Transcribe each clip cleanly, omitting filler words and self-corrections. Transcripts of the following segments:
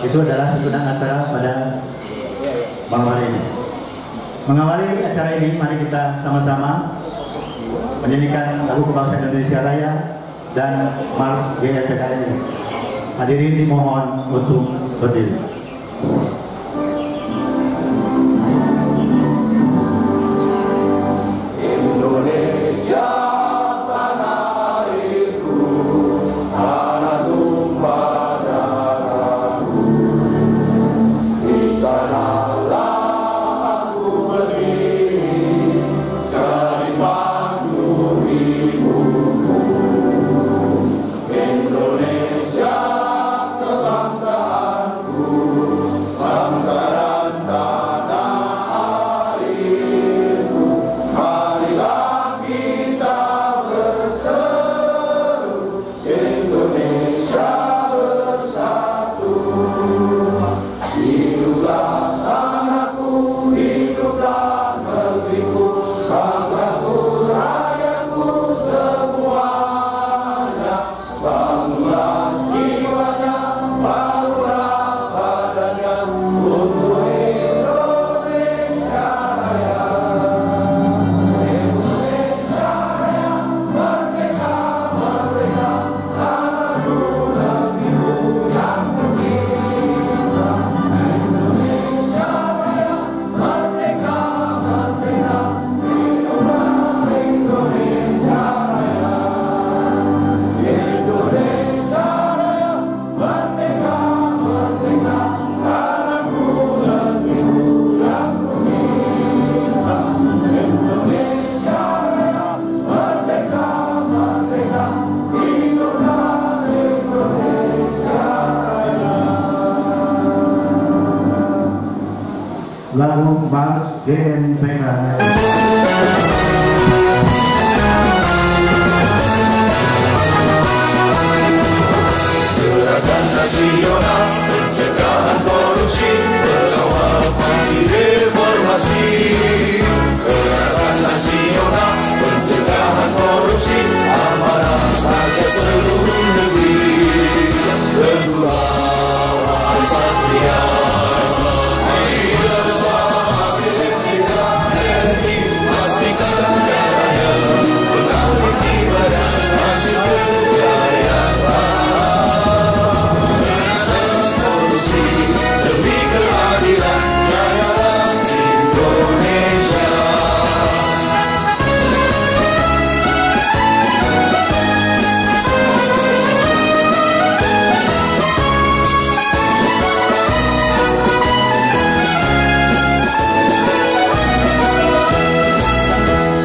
Itu adalah susunan acara pada malam hari ini. Mengawali acara ini, mari kita sama-sama menyanyikan lagu kebangsaan Indonesia Raya dan Mars GNPKRI. Hadirin dimohon untuk berdiri. Indonesia tanah airku, tanah tumpah darahku, di sanalah aku berdiri, jadi pandu hidupku. Indonesia kebangsaanku, bangsa dan tanah airku, marilah kita berseru, Indonesia bersatu. Hiduplah tanahku, hiduplah negeriku, bangsaku, rakyatku semuanya. Bangunlah jiwanya, bangunlah badannya untuk Indonesia Raya. Indonesia Raya, merdeka, merdeka, tanahku, negeriku yang tercinta. Indonesia Raya, merdeka, merdeka, hiduplah Indonesia Raya. Indonesia Raya, merdeka, merdeka, tanahku, negeriku yang tercinta. Indonesia Raya, merdeka, merdeka, hiduplah Indonesia Raya. Lagu Mars GNPKRI. Gerakan nasional pencegahan korupsi, mengawal pagi reformasi. Gerakan nasional pencegahan korupsi, amanah rakyat seluruh negeri. Teguhlah wahai satria, mari bersama kita RI, pastikan jaya, pengawal ibadah hasil kejayaan. Demi keadilan, jayalah Indonesia.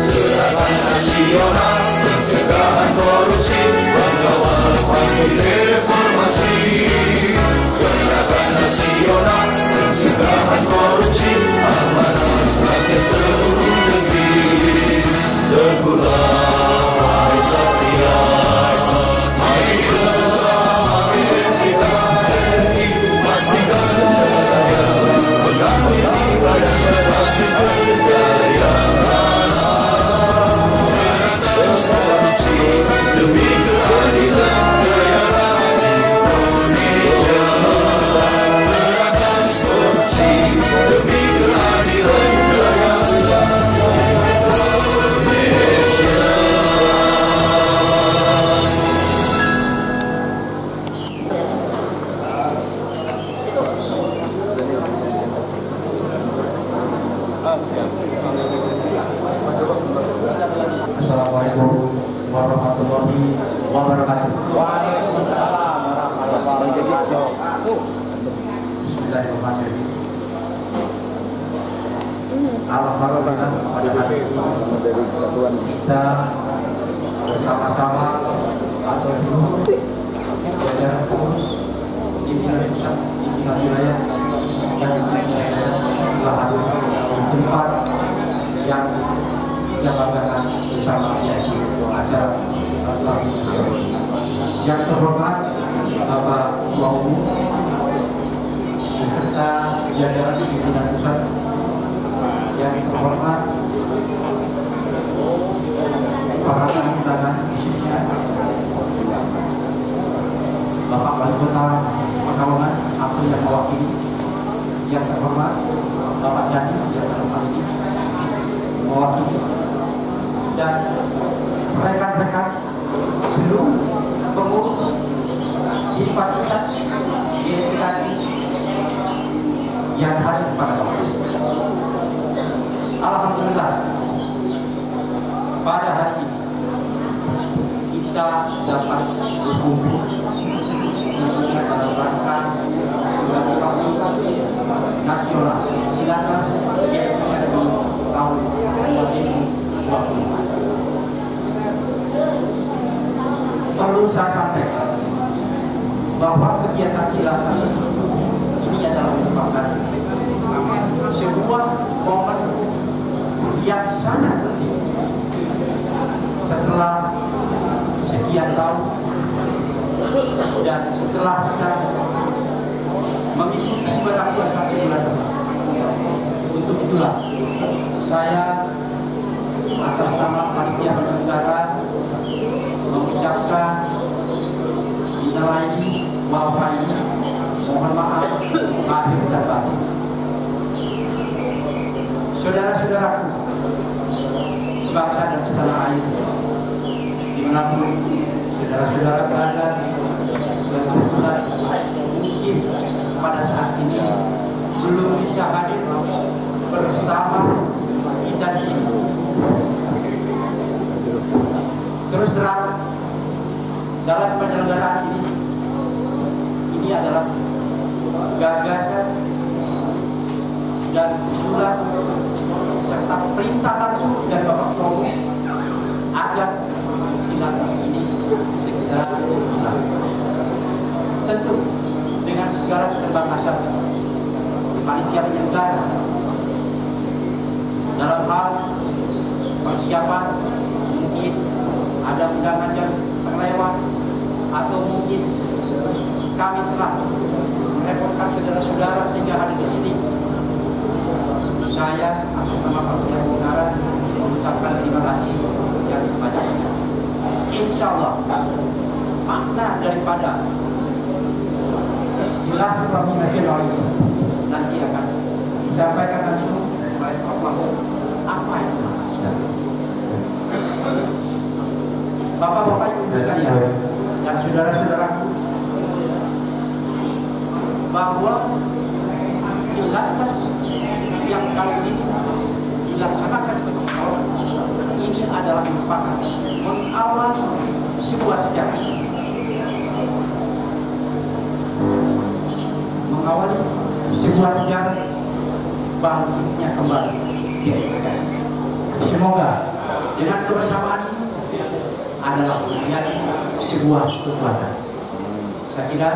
Gerakan nasional pencegahan korupsi, mengawal pagi reformasi. Gerakan nasional pencegahan korupsi, amanah rakyat seluruh negeri. Teguhlah wahai satria, mari bersama kita RI, pastikan jaya, pegang ibadah hasil kejayaan. Berantas korupsi, demi keadilan, jayalah Indonesia. Berantas korupsi, demi keadilan, jayalah Indonesia. Assalamualaikum warahmatullahi wabarakatuh. Waalaikumsalam warahmatullahi wabarakatuh. Bismillahirrahmanirrahim. Alhamdulillah, pada hari ini kita bersama-sama atau dulu jajaran pengurus pimpinan pusat, pimpinan wilayah dan daerah telah hadir di tempat yang kita banggakan bersama, yaitu acara lagu. Yang terhormat Bapak Ketua Umum beserta jajaran pimpinan pusat, yang terhormat para tamu undangan, khususnya Bapak Wali Kota Pekalongan, Abdul mewakili yang terhormat Bapak Jadi yang terhormat ini mewakili dan rekan-rekan seluruh pengurus simpatisan YPKI yang hadir pada waktu ini. Alhamdulillah pada hari ini kita dapat berkumpul dalam rangka silaturahmi nasional Silatas yang ada di tahun 2024. Perlu saya sampaikan bahwa kegiatan Silatas ini adalah merupakan sebuah momen yang sangat penting setelah sekian tahun dan setelah kita mengikuti ibadah puasa sebulan. Untuk itulah saya atas nama panitia penyelenggara mengucapkan minal aidin wal faizin, mohon maaf lahir dan batin. Saudara-saudaraku sebangsa dan setanah air dimanapun saudara-saudara berada, kebetulan mungkin pada saat ini belum bisa hadir bersama kita di sini. Terus terang dalam penyelenggaraan ini adalah gagasan dan usulan serta perintah langsung dari Bapak Ketua agar Silatas ini segera dilakukan. Tentu dengan segala keterbatasan panitia penyelenggara dalam hal persiapan, mungkin ada undangan yang terlewat atau mungkin kami telah merepotkan saudara-saudara sehingga hadir di sini. Saya atas nama panitia penyelenggara mengucapkan terima kasih yang sebanyak-banyaknya. Insya Allah makna daripada silaturahmi nasional ini nanti akan disampaikan langsung oleh Bapak apa itu maksudnya. Bapak-bapak ibu sekalian dan saudara-saudaraku, bahwa Silatas yang kali ini dilaksanakan di Kota ini adalah merupakan mengawali sebuah sejarah, mengawali sebuah sejarah bangkitnya kembali YPKI. Semoga dengan kebersamaan ini adalah menjadi sebuah kekuatan. Saya kira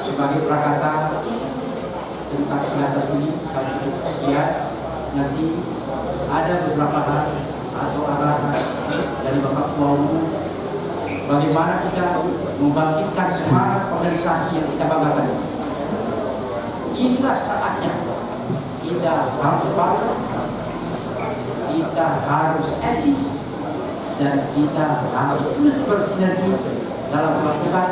sebagai prakata tentang Silatas ini saya cukup sekian. Nanti ada beberapa hal atau arahan dari Bapak Ketua Umum bagaimana kita membangkitkan semangat organisasi yang kita banggakan. Inilah saatnya kita harus bangkit, kita harus eksis, dan kita harus terus bersinergi dalam melakukan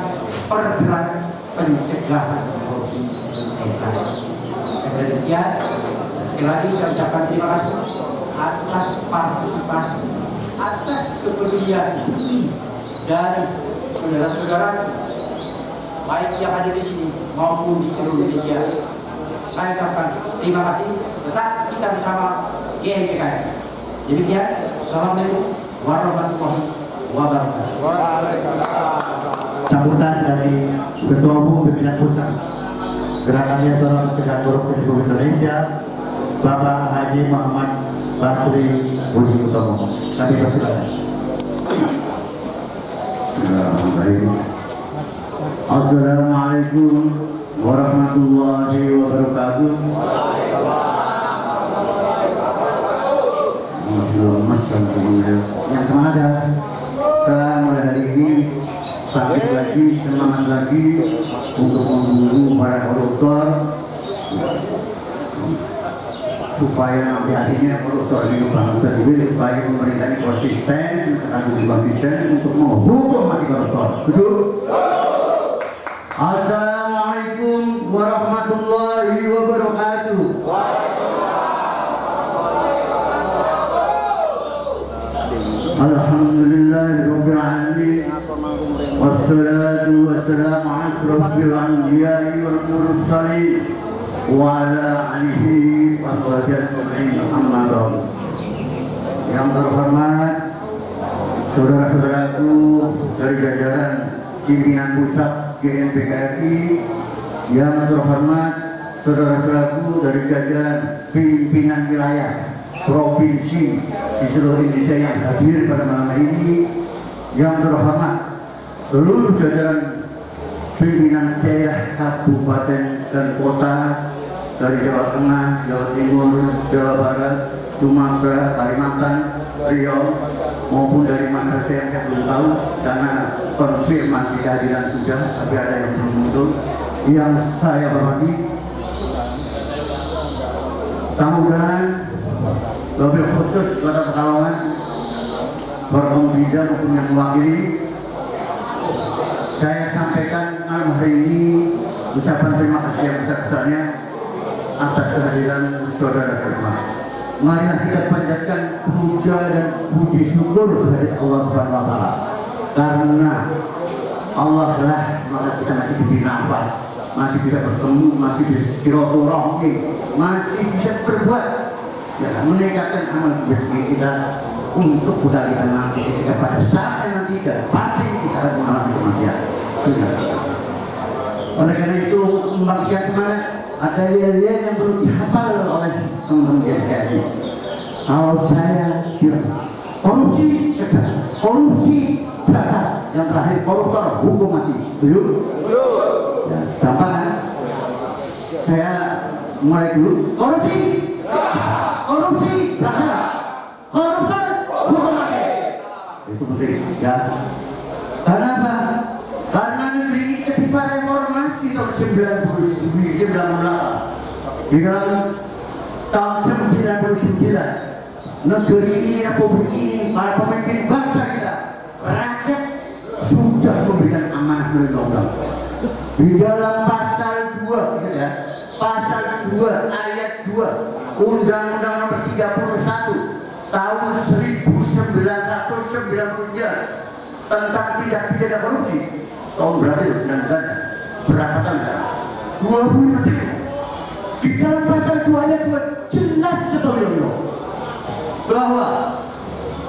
pergerakan pencegahan korupsi. Demikian, sekali lagi saya ucapkan terima kasih atas partisipasi, atas kepedulian dari saudara-saudara baik yang ada di sini maupun di seluruh Indonesia. Saya ucapkan terima kasih. Tetap kita bersama YPKI. Demikian, assalamualaikum warahmatullahi wabarakatuh. Sambutan dari Ketua Umum Pimpinan Pusat Gerakan Nasional Pencegahan Korupsi Republik Indonesia, Bapak Haji Muhammad Basri Budi Utomo. Kami persilakan. Assalamualaikum warahmatullahi wabarakatuh. Yang semangat ya. Kita mulai hari ini bangkit lagi, semangat lagi untuk memburu para koruptor supaya nanti akhirnya koruptor ini bangun sendiri, supaya pemerintah ini konsisten untuk menghukum mati koruptor. Betul? Assalamualaikum warahmatullahi wassalatu wassalamu ala asyrofil anbiya'i wal mursalin wa ala alihi washabihi amma ba'd. Yang terhormat saudara-saudaraku dari jajaran pimpinan pusat GMPKRI, yang terhormat saudara-saudaraku dari jajaran pimpinan wilayah provinsi di seluruh Indonesia yang hadir pada malam hari ini, yang terhormat seluruh jajaran pimpinan daerah, kabupaten dan kota dari Jawa Tengah, Jawa Timur, Jawa Barat, Sumatera, Kalimantan, Riau, maupun dari mana saya belum tahu karena konfirmasi kehadiran sudah, tapi ada yang belum muncul. Yang saya hormati, tamu-tamu lebih khusus kepada Pekalongan, Forkompida maupun yang mewakili, saya sampaikan malam hari ini ucapan terima kasih yang besar-besarnya atas kehadiran saudara-saudara. Marilah kita panjatkan puja dan puji syukur kepada Allah Subhanahu wa Ta'ala, karena Allah lah maka kita masih diberi nafas, masih bisa bertemu, masih bisa silaturahmi, masih bisa berbuat, ya, meningkatkan amal ibadah kita untuk budaya nanti ketika pada saat yang nanti dan pasti kita akan mengalami kematian. Oleh karena itu, memberikan semangat. Ada yel-yel yang perlu dihafal oleh teman-teman GMPKRI. Kalau saya bilang korupsi cegah, korupsi berantas, yang terakhir koruptor hukum mati. Setuju? Ya, gampang kan? Saya mulai dulu. Korupsi cegah, korupsi berantas, koruptor hukum mati. Itu penting, ya. Karena apa? Karena negeri ini ketika reformasi tahun 98 di dalam tahun 99 negeri ini, republik ini, para pemimpin bangsa kita, rakyat sudah memberikan amanah melalui undang-undang. Di dalam pasal 2 ya, pasal 2 ayat 2 Undang-Undang Nomor 31 tahun 1999 tentang tindak pidana korupsi. Tahun berapa itu? 99. Berapa tahun sekarang? 25 tahun. Di dalam pasal 2 ayat 2 jelas sekali bahwa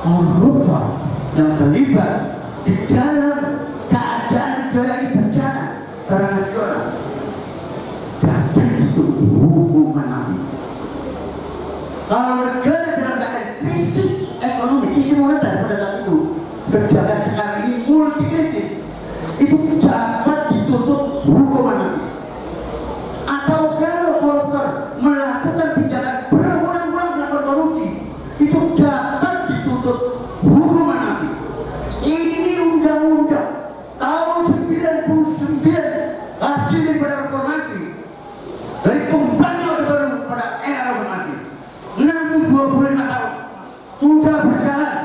koruptor yang terlibat di dalam keadaan negara ini bencana secara nasional dapat itu hukuman mati. Kalau negara dalam keadaan krisis ekonomi, krisis moneter pada saat itu, sedangkan sekarang ini multi krisis, itu dapat dituntut hukuman mati. Atau kalau koruptor melakukan tindakan berulang-ulang melakukan korupsi, itu dapat dituntut hukuman mati. Ini undang-undang tahun 99 hasil daripada reformasi, dari kembali Orde Baru pada era reformasi. 25 tahun sudah berjalan,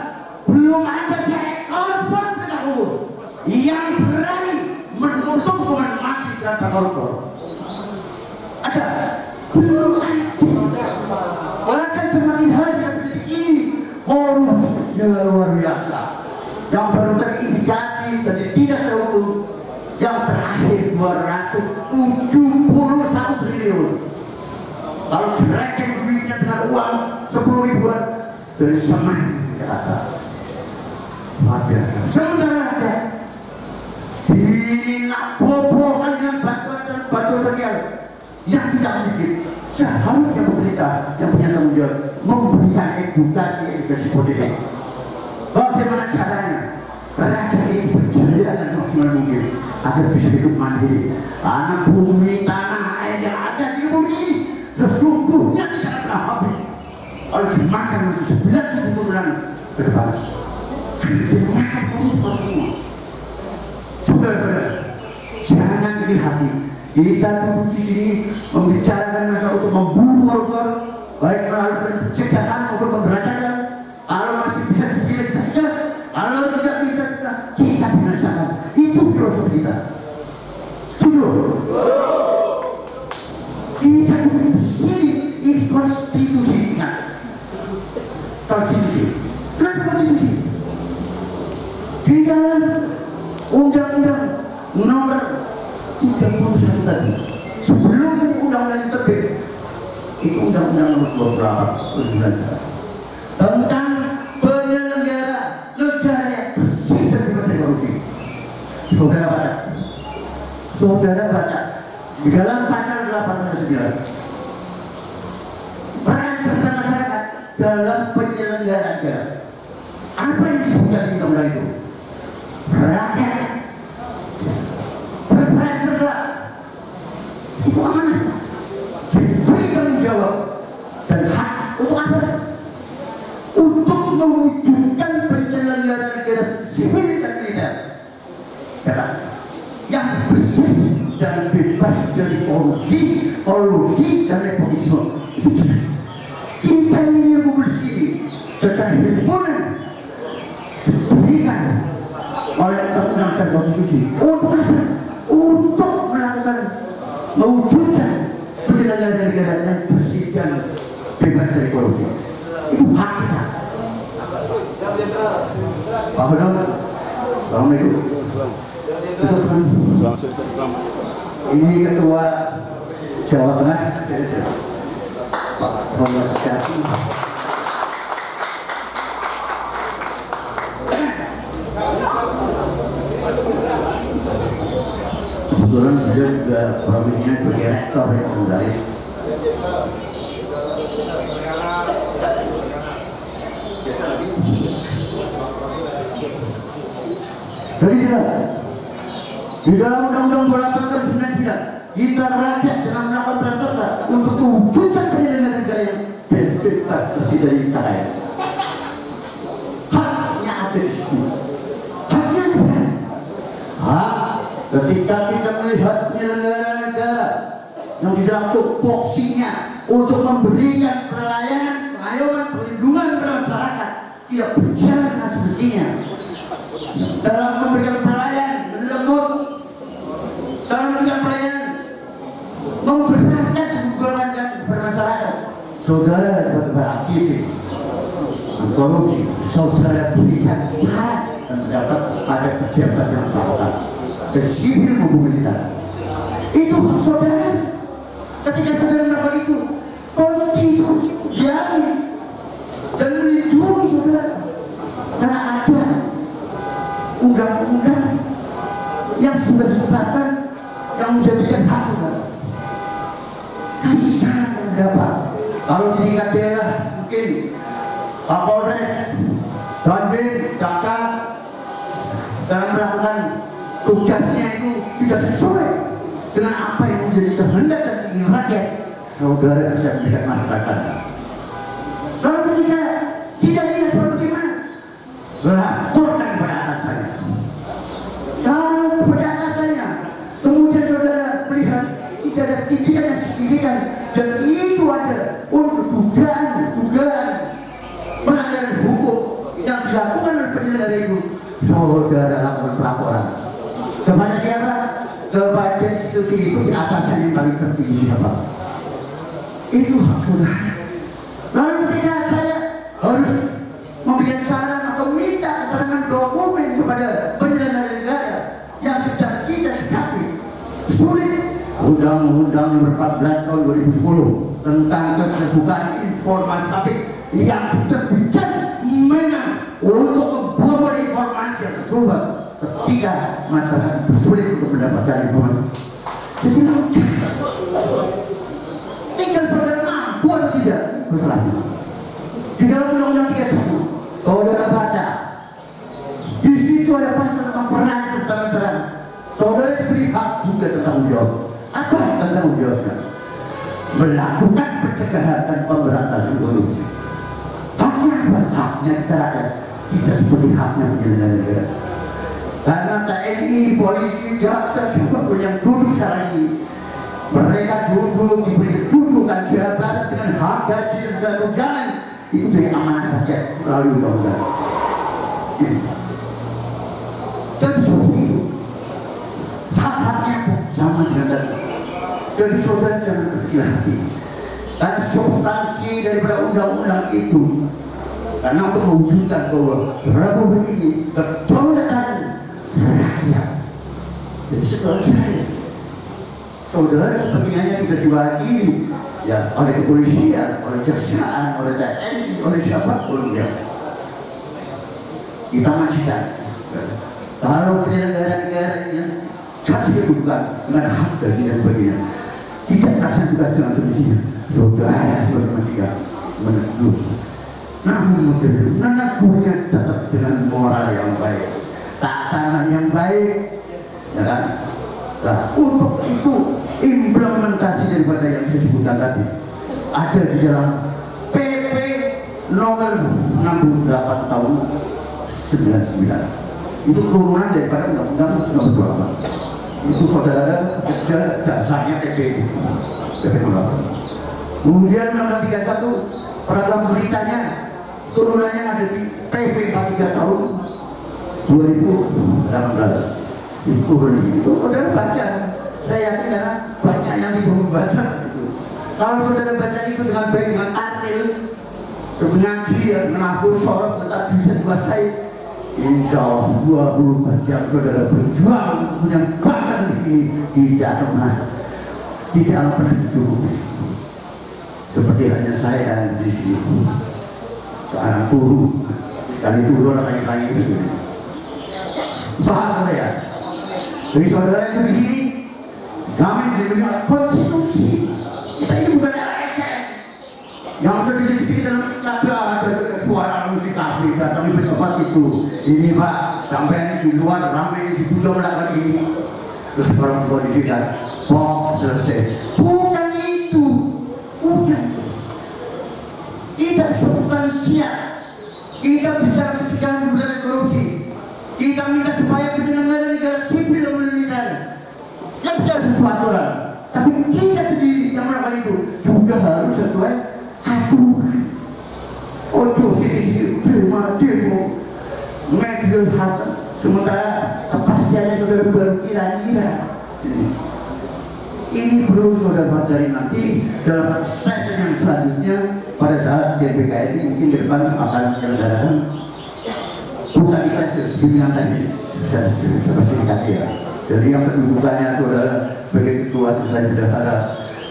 belum ada seekor pun penegak hukum yang berani menuntut hukuman mati terhadap koruptor. Ada? Belum ada. Bahkan semakin hari seperti ini korupsinya luar biasa. Yang baru terindikasi dan tidak terhukum, yang terakhir 271 triliun. Kalau direken duitnya dengan uang 10 ribuan dari Semen ke atas, luar biasa. Sementara ada dinabobokan dengan batu sosial yang tidak sedikit. Seharusnya pemerintah yang punya tanggung jawab memberikan edukasi politik. Bagaimana caranya rakyat ini berjaya dan semaksimal mungkin agar bisa hidup mandiri. Karena bumi, tanah, air yang ada di bumi ini sesungguhnya tidak pernah habis. Kalau dimakan masih 9 turunan ke depan, dimakan koruptor semua. Saudara-saudara, jangan kecil hati. Kita duduk di sini membicarakan masalah untuk membunuh koruptor, baik melalui pencegahan maupun pemberantasan. Kalau masih bisa dipilih kita, kalau tidak bisa kita binasakan. Itu filosofi kita. Setuju? Kita duduk di sini, ini konstitusi. Konstitusi. Kenapa konstitusi? Di dalam undang Undang-Undang Nomor 31 tadi, sebelum undang-undang terbit, itu Undang-Undang Nomor 28 tentang penyelenggara negara yang bersih dan bebas dari korupsi. Saudara baca di dalam pasal 89, peran serta masyarakat dalam penyelenggaraan negara. Apa yang disebutkan di undang-undang itu? Rakyat berperan serta, itu amanah, diberi tanggung jawab dan hak untuk apa? Untuk mewujudkan penyelenggaraan negara sipil dan militer yang bersih dan bebas dari korupsi, kolusi dan nepotisme. Itu jelas. Kita ini yang bersih secara himpunan diberikan oleh Undang-Undang dan Konstitusi untuk apa? Untuk melakukan mewujudkan penyelenggaraan negara yang bersih dan bebas dari korupsi. Itu hak kita. Pak Hodam, Assalamualaikum. Ini Ketua Jawa Tengah, Pak Thomas Jati. Kebetulan beliau juga profesinya sebagai rektor yang menggaris. Jadi jelas, di dalam Undang-Undang 28 tahun 99, kita rakyat dengan melakukan peran serta untuk mewujudkan penyelenggaraan negara yang bebas bersih dari cahaya. Haknya ada di situ. Haknya apa? Hak ketika kita melihat penyelenggaraan negara yang di dalam tupoksinya untuk memberikan pelayanan, pengayoman, perlindungan kepada masyarakat tidak berjalan dengan semestinya. Dalam memberikan pelayanan lembut, dalam memberikan pelayanan memberatkan hubungan dan bermasyarakat. Saudara sebagai aktivis korupsi, saudara berikan syarat dan mendapat pada pejabat yang bersangkutan dan sipil maupun militer. Itu hak saudara. Ketika saudara melakukan itu, konstitusi yang dan melindungi saudara. Karena ada undang-undang yang sudah ditetapkan yang menjadikan hak saudara. Kami sangat mendapat. Kalau di tingkat daerah mungkin Kapolres, Dandim, Jaksa dalam melakukan tugasnya itu tidak sesuai dengan apa yang menjadi kehendak dan ingin rakyat, saudara bisa melihat masyarakat. Lalu ketika tidak ingin seperti mana, laporkan pada atasannya. Kalau pada atasannya, kemudian saudara melihat tidak ada tindakan yang signifikan dan itu ada untuk dugaan pelanggaran hukum yang dilakukan oleh penyelenggara itu, saudara lakukan pelaporan kepada siapa? Kepada institusi itu di atasan yang paling tertinggi siapa? Itu hak saudara. Lalu ketika saya harus memberikan saran atau minta keterangan dokumen kepada penyelenggara negara yang sedang kita sikapi, sulit. Undang-Undang Nomor 14 Tahun 2010 tentang keterbukaan informasi publik yang terbitkan memang untuk membawa informasi yang tersumber ketika masyarakat sulit untuk mendapatkan informasi. Jadi tinggal saudara mampu atau tidak masalahnya. Di dalam Undang-Undang 31, saudara baca, di situ ada pasal tentang peran serta masyarakat. Saudara diberi hak juga tentang jawab. Apa tentang jawabnya? Melakukan pencegahan dan pemberantasan korupsi. Haknya apa? Haknya masyarakat tidak seperti haknya penyelenggara negara. Karena TNI, polisi, jaksa, siapapun yang duduk sekarang ini, mereka duduk diberi kedudukan jabatan dengan hak gaji dan segala tunjangan, itu dari amanah rakyat melalui undang-undang. Jadi seperti itu. Hak-haknya sama dengan tadi. Dan saudara jangan berkecil hati. Dan substansi daripada undang-undang itu, karena untuk mewujudkan bahwa Republik ini kedaulatan rakyat Jadi setelah saya, saudara kepentingannya sudah diwakili ya oleh kepolisian, oleh kejaksaan, oleh TNI, oleh siapapun ya. Kita majikan. Kalau penyelenggara negara yang kasih bukan dengan hak dan sebagainya, tidak terasa juga dengan semestinya. Saudara sebagai majikan menegur. Namun menegurnya tetap dengan moral yang baik, tatanan yang baik, ya kan? Nah, untuk itu implementasi daripada yang saya sebutkan tadi ada di dalam PP nomor 68 tahun 99. Itu turunan daripada undang-undang nomor 28. Itu saudara kerja dasarnya PP nomor 8. Kemudian nomor 31 peraturan beritanya turunannya ada di PP 43 tahun 2018. Itu saudara baca, saya yakin karena banyak yang ibu membaca itu. Kalau saudara baca itu dengan baik, dengan artil, mengaji, mengaku sorot, mentajwid dan kuasai, insya Allah 24 jam saudara berjuang punya bangsa ini tidak pernah cukup. Seperti hanya saya di sini, seorang guru, sekali turun lagi itu. Paham ya? Jadi saudara itu di sini jamin diberikan konstitusi. Kita ini bukan LSM yang sedikit-sedikit dalam ada suara musik kafir datang di tempat itu. Ini Pak, sampai di luar ramai di pulau melakukan ini. Terus orang tua di sini, selesai. Bukan itu, bukan. Tidak substansial. Kita bicara pencegahan budaya korupsi. Kita minta supaya penyelenggara negara sipil dan militer kerja sesuatu lah. Tapi kita sendiri yang melakukan itu juga harus sesuai aturan. Ojo sini demo media hak sementara kepastiannya saudara baru kira-kira. Ini perlu saudara pelajari nanti dalam sesi yang selanjutnya pada saat DPKI mungkin ke depan akan menyelenggarakan bukan di kasus pimpinan teknis seperti dikasih ya. Jadi yang kedudukannya saudara sebagai ketua sebagai bendahara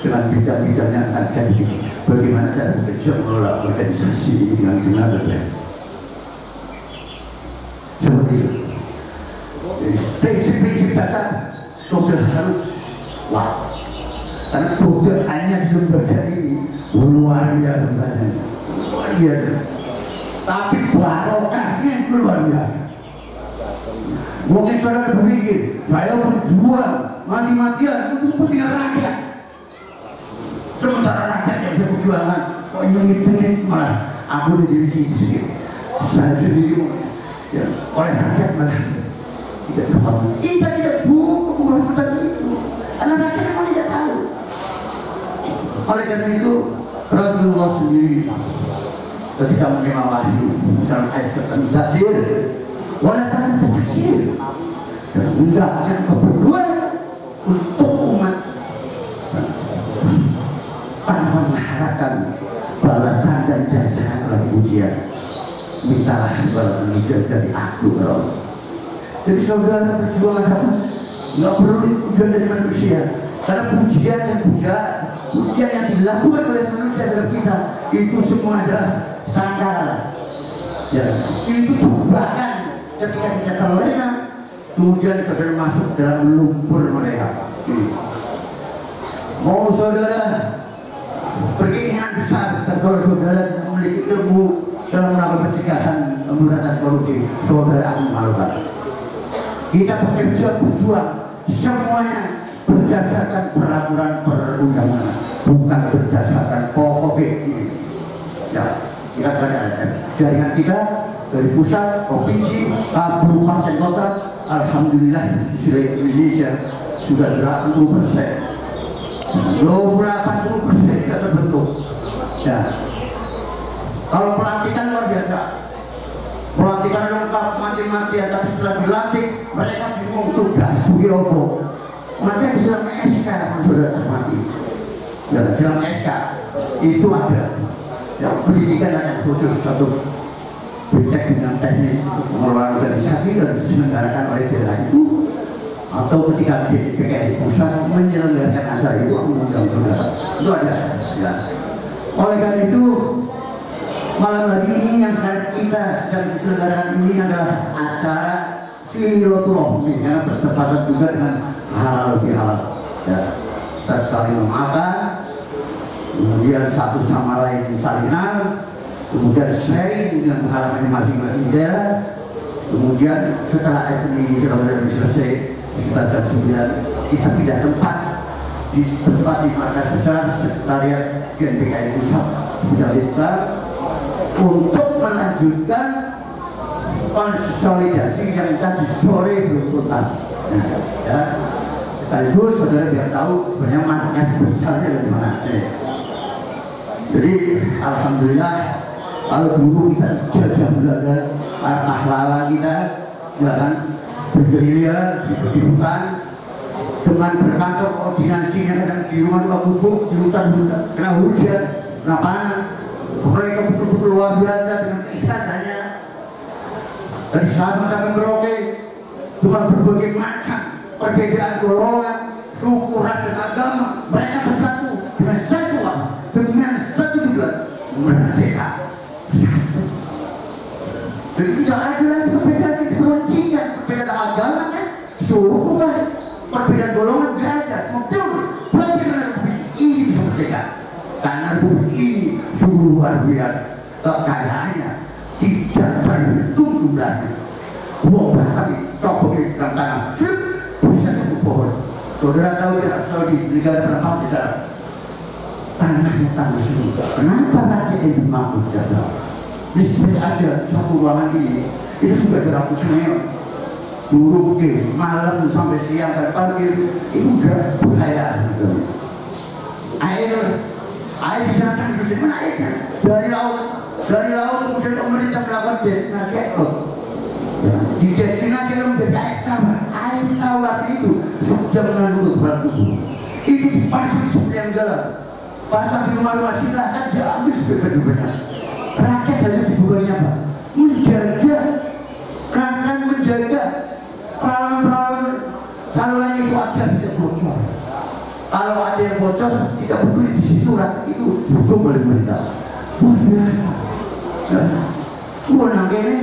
dengan bidang-bidangnya akan jadi bagaimana cara bekerja mengelola organisasi ini dengan benar dan baik. Seperti itu. Jadi prinsip-prinsip dasar saudara harus wah. Karena godaannya di lembaga ini luar biasa. Tapi barokahnya itu luar biasa. Mungkin saudara berpikir, saya berjuang mati-matian untuk kepentingan rakyat. Sementara rakyat yang saya perjuangan, kok ini malah aku di sini. Saya sendiri ya, oleh rakyat malah tidak tahu. Kita tidak butuh melakukan itu, karena rakyat memang tidak tahu. Oleh karena itu Rasulullah sendiri ketika menerima wahyu dalam ayat tertentu tafsir, walaupun tafsir dan hendaknya keperluan untuk umat tanpa mengharapkan balasan dan jasa lagi ujian. Mintalah balasan ujian dari aku, bro. Jadi saudara berjuang apa? Nggak perlu ujian dari manusia, karena ujian yang dilakukan oleh manusia dalam kita itu semua adalah sangkar. Ya, itu cobaan ketika kita terlena, kemudian saudara masuk dalam lumpur mereka. Mau saudara berkeinginan besar, kalau saudara memiliki ilmu dalam melakukan pencegahan pemberantasan korupsi, saudara akan melakukan. Kita bekerja berjuang semuanya berdasarkan peraturan perundangan, bukan berdasarkan pokok ini. Ya, kita ada jaringan kita dari pusat, provinsi, kabupaten, kota. Alhamdulillah di seluruh Indonesia sudah 80%. 80% kita terbentuk. Ya. Kalau pelantikan luar biasa, pelantikan lengkap mati-matian, tapi setelah dilantik mereka bingung tugas Wiyobo. Maka di dalam SK sudah termati. Ya, dalam SK itu ada yang pendidikan yang khusus satu bidang dengan teknis pengelolaan organisasi dan diselenggarakan oleh daerah itu atau ketika DPRD pusat menyelenggarakan acara itu mengundang saudara, itu ada. Ya. Oleh karena itu malam hari ini yang kita sedang diselenggarakan ini adalah acara silaturahmi yang bertepatan juga dengan halal bihalal. Ya. Kita saling memaafkan, kemudian satu sama lain saling kenal, kemudian sharing dengan pengalaman masing-masing daerah. Kemudian setelah ini sudah selesai kita jam 9 kita pindah tempat di markas besar sekretariat GNPKI Pusat sudah kita untuk melanjutkan konsolidasi yang tadi sore belum tuntas. Ya. Sekaligus saudara biar tahu sebenarnya markas besarnya dari mana. Jadi alhamdulillah kalau dulu kita jajah Belanda, pahlawan kita, ya kan, bergerilya di hutan dengan berkantor koordinasinya kadang di rumah gubuk, di hutan kena hujan, kena panas. Mereka betul-betul luar biasa dengan ikhlasnya. Dari Sabang sampai Merauke, cuma berbagai macam perbedaan golongan, suku, ras, dan agama, mereka bersatu dengan satu dengan satu tujuan, merdeka. Jadi tidak ada lagi perbedaan yang diperuncikan, perbedaan agama kan, suku kan, perbedaan golongan tidak ada. Betul, bagaimana Republik ini bisa merdeka? Karena Republik ini sungguh luar biasa, kekayaannya tidak berhitung jumlahnya. Uang bahkan cokok di tanah, bisa satu pohon. Saudara tahu tidak, Saudi negara pertama di sana, tanahnya tanah surga. Kenapa rakyat yang mampu jaga? Disini aja satu ruangan ini itu sudah beratus miliar. Dulu malam sampai siang dan pagi itu udah bahaya. Air di sana di mana airnya? Dari laut kemudian pemerintah melakukan destinasi ekor. Di destinasi yang menjadi air tawar itu sudah mengandung berat tubuh. Itu dipasang seperti yang jalan. Pasang di rumah-rumah silahkan diambil sebenarnya. Rakyat hanya dibukanya apa? Menjaga, akan menjaga perawan-perawan saluran itu agar tidak bocor. Kalau ada yang bocor, tidak peduli di situ rakyat itu hukum oleh pemerintah. Luar biasa. Bukan ini,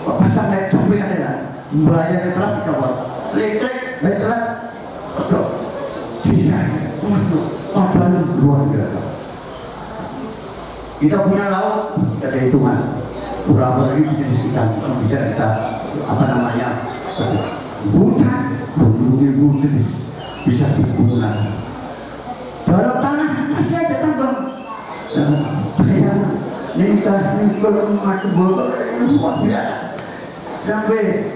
pasang kayak copet ada, bayar yang telah dicopot, listrik, yang telah, sisa, korban luar biasa. Kita punya laut, kita ada hitungan berapa ribu jenis ikan yang bisa kita hutan, ribu jenis bisa digunakan. Dalam tanah masih ada tambang. Ini belum macam botol ini luar biasa. Sampai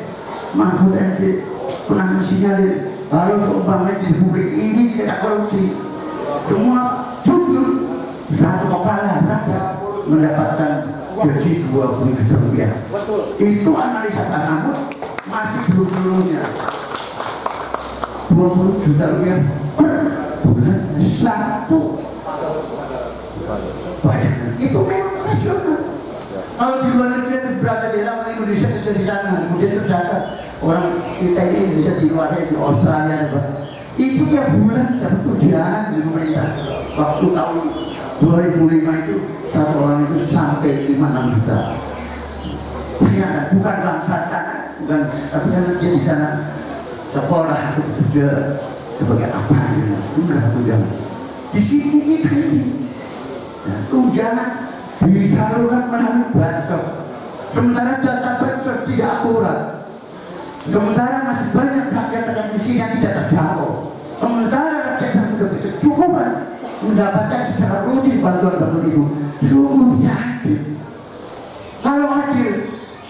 Mahfud MD pernah mensinyalir kalau seumpamanya di Republik ini tidak korupsi, semua jujur. Satu kepala rakyat mendapatkan gaji 20 juta rupiah. Itu analisa Pak masih belum seluruhnya 20 juta rupiah per bulan satu. Bayangkan, itu memang nasional. Kalau di luar negeri berada di dalam Indonesia itu di sana, kemudian terdata orang kita ini bisa di luar di Australia, itu tiap bulan dapat tunjangan dari pemerintah. Waktu tahun 2005 itu satu orang itu sampai 5-6 juta. Bayangkan, bukan langsatan, bukan, tapi kan dia di sana sekolah kerja sebagai apa ya, enggak tunjangan. Di sini kita ini tunjangan disalurkan melalui bansos. Sementara data bansos tidak akurat. Sementara masih banyak rakyat di sini yang tidak terjangkau. Sementara rakyat yang sudah berkecukupan mendapatkan secara rutin bantuan-bantuan itu sungguh tidak adil. Kalau adil,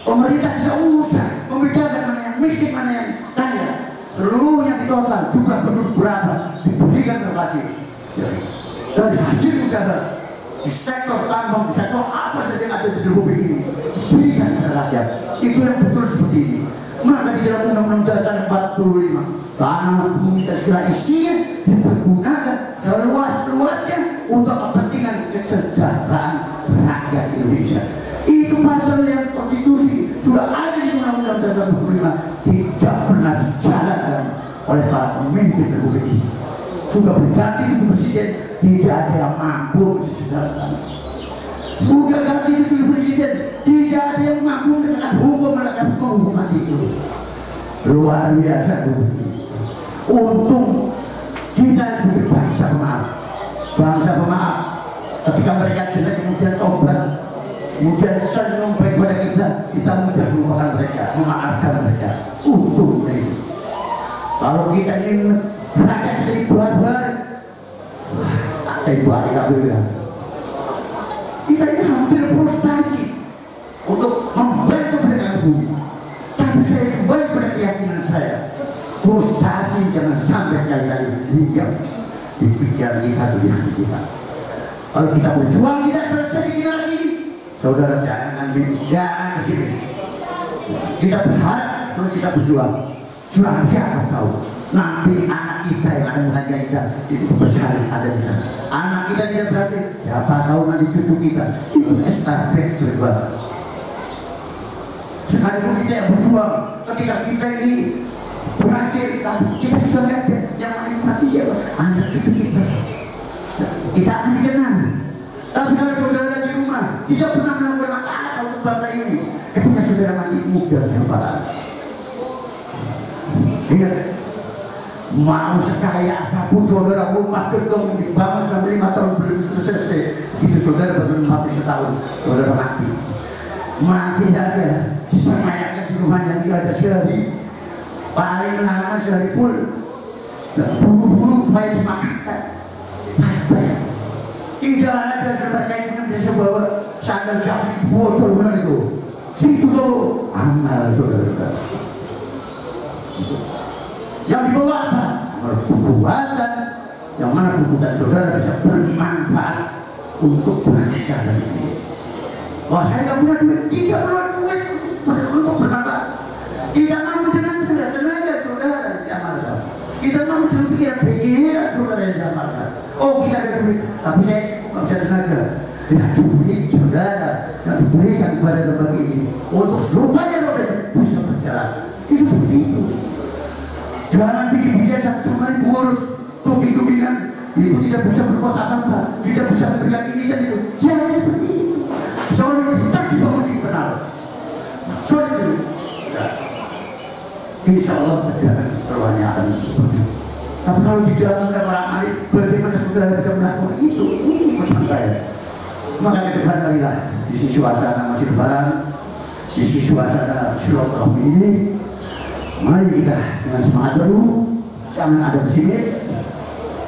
pemerintah tidak usah membedakan mana yang miskin, mana yang kaya. Seluruhnya di total jumlah penduduk berapa diberikan lokasi. Dari hasil usaha di sektor tambang, di sektor apa saja yang ada di Republik ini diberikan kepada rakyat. Itu yang betul seperti ini. Maka di dalam Undang-Undang Dasar 45 tanah bumi dan segala isinya dipergunakan seluas-luasnya untuk kepentingan kesejahteraan rakyat Indonesia. Itu pasal yang konstitusi sudah ada di Undang-Undang Dasar 45 tidak pernah dijalankan oleh para pemimpin Republik ini. Sudah berganti itu presiden, tidak ada yang mampu disesalkan. Sudah ganti itu presiden, tidak ada yang mampu dengan hukum melakukan hukuman itu. Luar biasa begini. Untung kita sebagai bangsa pemaaf. Bangsa pemaaf. Ketika mereka jelek kemudian tobat, kemudian senyum baik pada kita mudah melupakan mereka, memaafkan mereka. Untung mereka. Kalau kita ingin rakyat jadi barbar, kita ini hampir frustasi untuk membantu mereka bumi. Tapi saya kembali pada keyakinan saya, frustasi jangan sampai kali-kali hingga di pikiran kita, di hati kita. Kalau kita berjuang tidak selesai di lagi, saudara jangan ke sini. Kita berharap terus kita berjuang. Juang siapa tahu nanti anak kita yang ada mengajar kita itu bersekali ada di sana. Anak kita tidak berarti siapa tahu nanti cucu kita itu estafet berjuang. Sekalipun kita yang berjuang, ketika kita ini berhasil, kita sudah lihat yang menikmati siapa? Anak cucu kita. Kita akan dikenang. Tapi kalau saudara di rumah tidak pernah melakukan apa-apa untuk bangsa ini, ketika saudara mati muda siapa? Ingat, mau sekaya apapun saudara, rumah gedung dibangun sampai 5 tahun belum selesai, itu saudara baru mati setahun, saudara mati. Mati saja, disemayakkan di rumah yang tidak ada sehari, paling lama sehari full, buru-buru supaya dimakan. Apa ya? Tidak ada saudara yang bisa bawa sandal sapi bodoh benar itu. Situ loh amal saudara. Yang dibawa apa? Perbuatan yang mana perbuatan saudara bisa bermanfaat untuk bangsa dan ini. Wah, saya tidak punya duit, tidak punya duit untuk bermanfaat. Tidak mampu dengan tenaga saudara yang diamalkan. Tidak mampu dengan pikiran saudara yang diamalkan. Oh, kita ada duit, tapi saya tidak bisa tenaga. Ya, duit saudara yang diberikan kepada lembaga ini untuk supaya saudara bisa berjalan. Itu seperti itu. Jangan bikin satu sama lain ngurus tubing-tubingan. Ibu tidak bisa berbuat apa-apa, tidak bisa memberikan ini dan itu. Jangan seperti itu. Soalnya kita dibangun di internal. Soalnya itu. Insya Allah berjalan perwanyakan seperti itu. Tapi kalau di dalam sudah meramai, bagaimana saudara bisa melakukan itu? Ini pesan saya. Maka ke depan marilah di sisi suasana masih lebaran, di sisi suasana silaturahmi ini. Mari kita dengan semangat baru, jangan ada pesimis,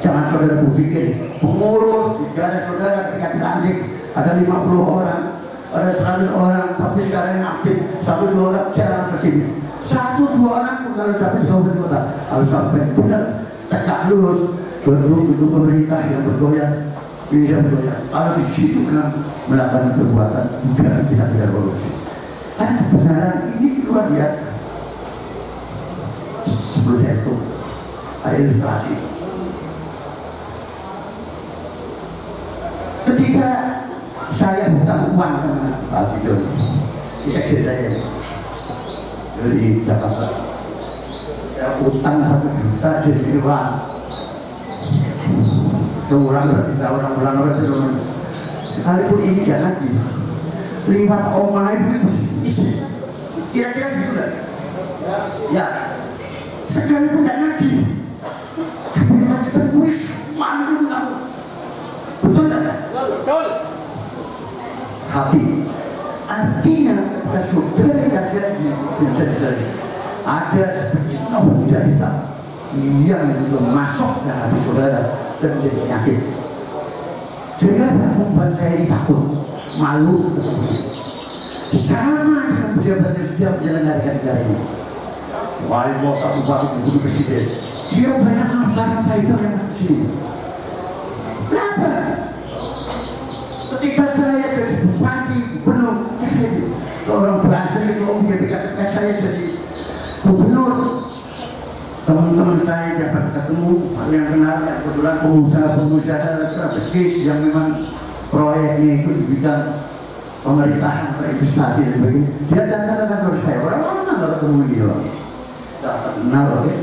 jangan saudara berpikir pengurus, tidak ada saudara ketika dilantik ada 50 orang, ada 100 orang, tapi sekarang yang aktif 1-2 orang, jangan pesimis. 1-2 orang pun kalau sampai jauh dari kota, harus sampai benar tegak lurus, bentuk pemerintah yang bergoyang, bisa bergoyang. Kalau di situ melakukan perbuatan juga tidak korupsi. Ada kebenaran ini luar biasa. Sebelumnya itu ada ilustrasi. Ketika saya hutang uang sama Pak Bidon, bisa ceritanya dari Jakarta, saya hutang 1 juta jadi uang. Seorang berarti orang itu sekalipun ini jangan lagi liwat omah itu kira-kira gitu kan? Ya. Sekalipun tidak nagih, tapi kita wis malu kamu. Betul tak? Betul. Hati. Artinya ada saudara yang jadi ada sebuah budaya yang belum masuk dalam hati saudara dan menjadi penyakit. Sehingga membuat saya ini takut, malu. Sama dengan pejabat yang sudah menyelenggarakan negara ini. Wali kota, bupati, gubernur, presiden, dia banyak harta itu yang masuk sini. Kenapa? Ketika saya jadi bupati, gubernur, orang berhasil itu ketika saya jadi gubernur, teman-teman saya dapat ketemu, yang kenal, yang kebetulan pengusaha strategis yang memang proyeknya itu di bidang pemerintahan, investasi dan sebagainya. Dia datang ke kantor saya, orang-orang nggak ketemu dia. Tidak kenal, oke?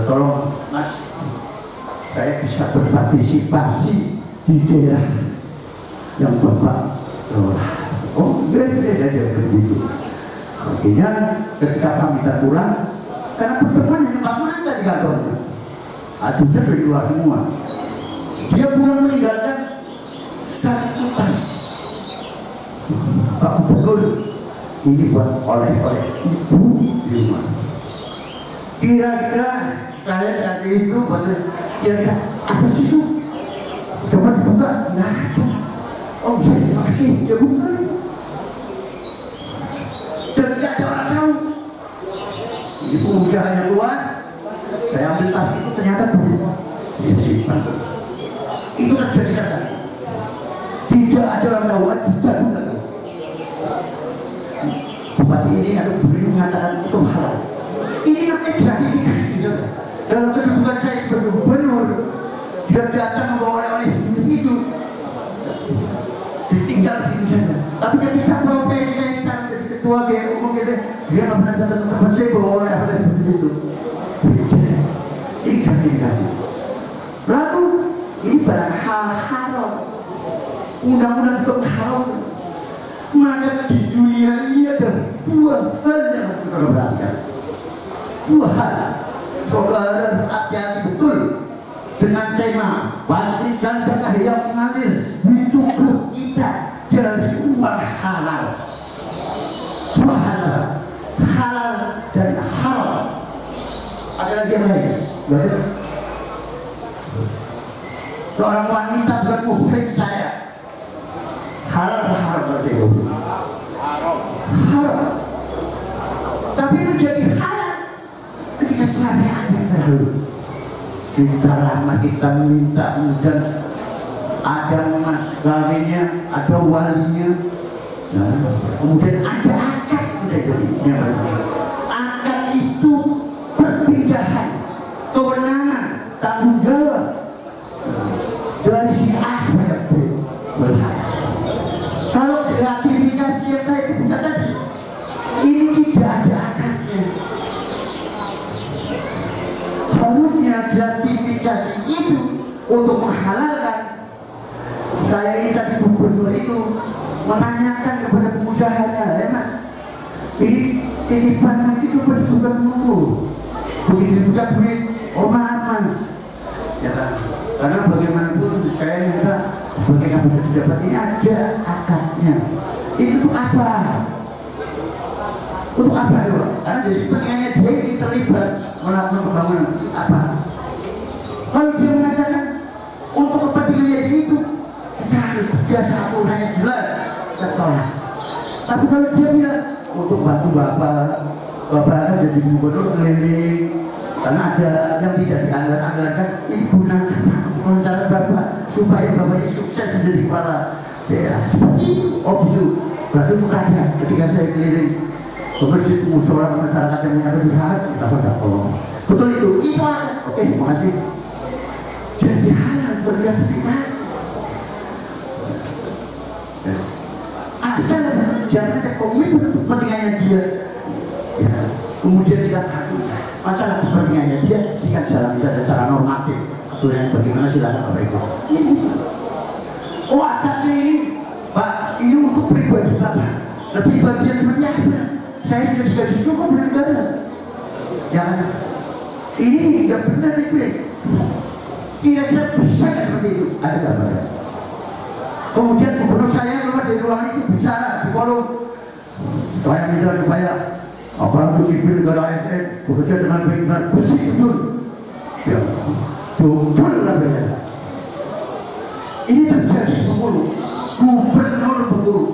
tolong Mas, saya bisa berpartisipasi di daerah yang Bapak kelola. Oh, beres saja begitu. Akhirnya ketika kami pulang, karena pertemuan yang Pak Manda di kantornya, ajudan dari luar semua. Dia pulang meninggalkan satu tas. Pak Gubernur, ini buat oleh-oleh ibu di rumah. Kira-kira saya tadi itu kira-kira apa sih itu? Coba dibuka, nggak ada. Oh iya, terima kasih, dia buka. Dan tidak ada orang tahu. Ini pengusahanya keluar, saya ambil tas itu ternyata duit. Dia simpan. Itu terjadi kan? Tidak ada orang tahu, sudah bukan. Bupati ini ada beliau mengatakan itu halal. Ini namanya gratifikasi. Dalam kedudukan saya sebagai gubernur, dia datang membawa oleh itu ditinggal begitu saja. Tapi ketika profesi saya sekarang jadi ketua GRU gitu, dia nggak pernah datang ke tempat saya bawa oleh seperti itu. Ini gratifikasi. Lalu ini barang hal haram, undang-undang tentang haram. Maka di dunia ini ada dua hal yang harus kita perhatikan. Dua hal. Saudara harus hati-hati betul dengan tema pastikan berkah yang mengalir di tubuh kita dari uang halal. Dua hal, halal dan haram. Ada lagi yang lain? Seorang wanita bukan muhrim saya. Halal atau haram berarti itu? Haram. Tapi itu jadi halal ketika syariat yang terlalu. Kita lama kita minta dan ada mas kawinnya, ada walinya, nah, kemudian ada akad. Akad itu perpindahan kewenangan, tanggung jawab dari si A pada B. Kalau gratifikasi yang tadi bisa tadi, ini tidak ada akadnya. Harusnya gratifikasi itu untuk menghalalkan. Saya ini tadi gubernur itu menanyakan kepada pengusahanya, Mas, ini titipan itu coba dibuka dulu. Begitu dibuka duit, Mas, ya kan? Karena bagaimanapun saya minta bagaimana bisa didapat ini ada akadnya. Itu untuk apa? Untuk apa itu? Karena jadi kepentingannya dia ini terlibat melakukan pembangunan apa? Kalau dia mengatakan untuk kepentingannya itu, kita harus biasa aturannya jelas, kita tolak. Tapi kalau dia bilang untuk bantu bapak jadi gubernur keliling, karena ada yang tidak dianggarkan, ibu nanti rencana bapak supaya bapak ini sukses menjadi kepala daerah seperti itu. Oh gitu, berarti bukannya ketika saya keliling ke masjid musola masyarakat yang punya kesusahan, kita pada tolong. Betul itu, itu ada. Oke, terima kasih. Jadi halal bergratifikasi. Asal jangan ada komitmen kepentingannya dia. Ya, kemudian kita takut masalah kepentingannya dia, jika jalan bisa secara normatif. Aturan bagaimana silakan Bapak Ibu. Oh ada ini, Pak, ini untuk pribadi Bapak. Lebih bagian seperti apa? Saya sudah dikasih cukup benar. Ya, ini nggak benar nih. Kira-kira bisa nggak seperti itu? Ada gambarnya. Kemudian gubernur saya keluar dari ruangan itu bicara di forum. Saya minta supaya aparatur sipil negara ASN bekerja dengan baik dan bersih betul. Ya, betul lah ya. Ini terjadi Bengkulu, gubernur Bengkulu.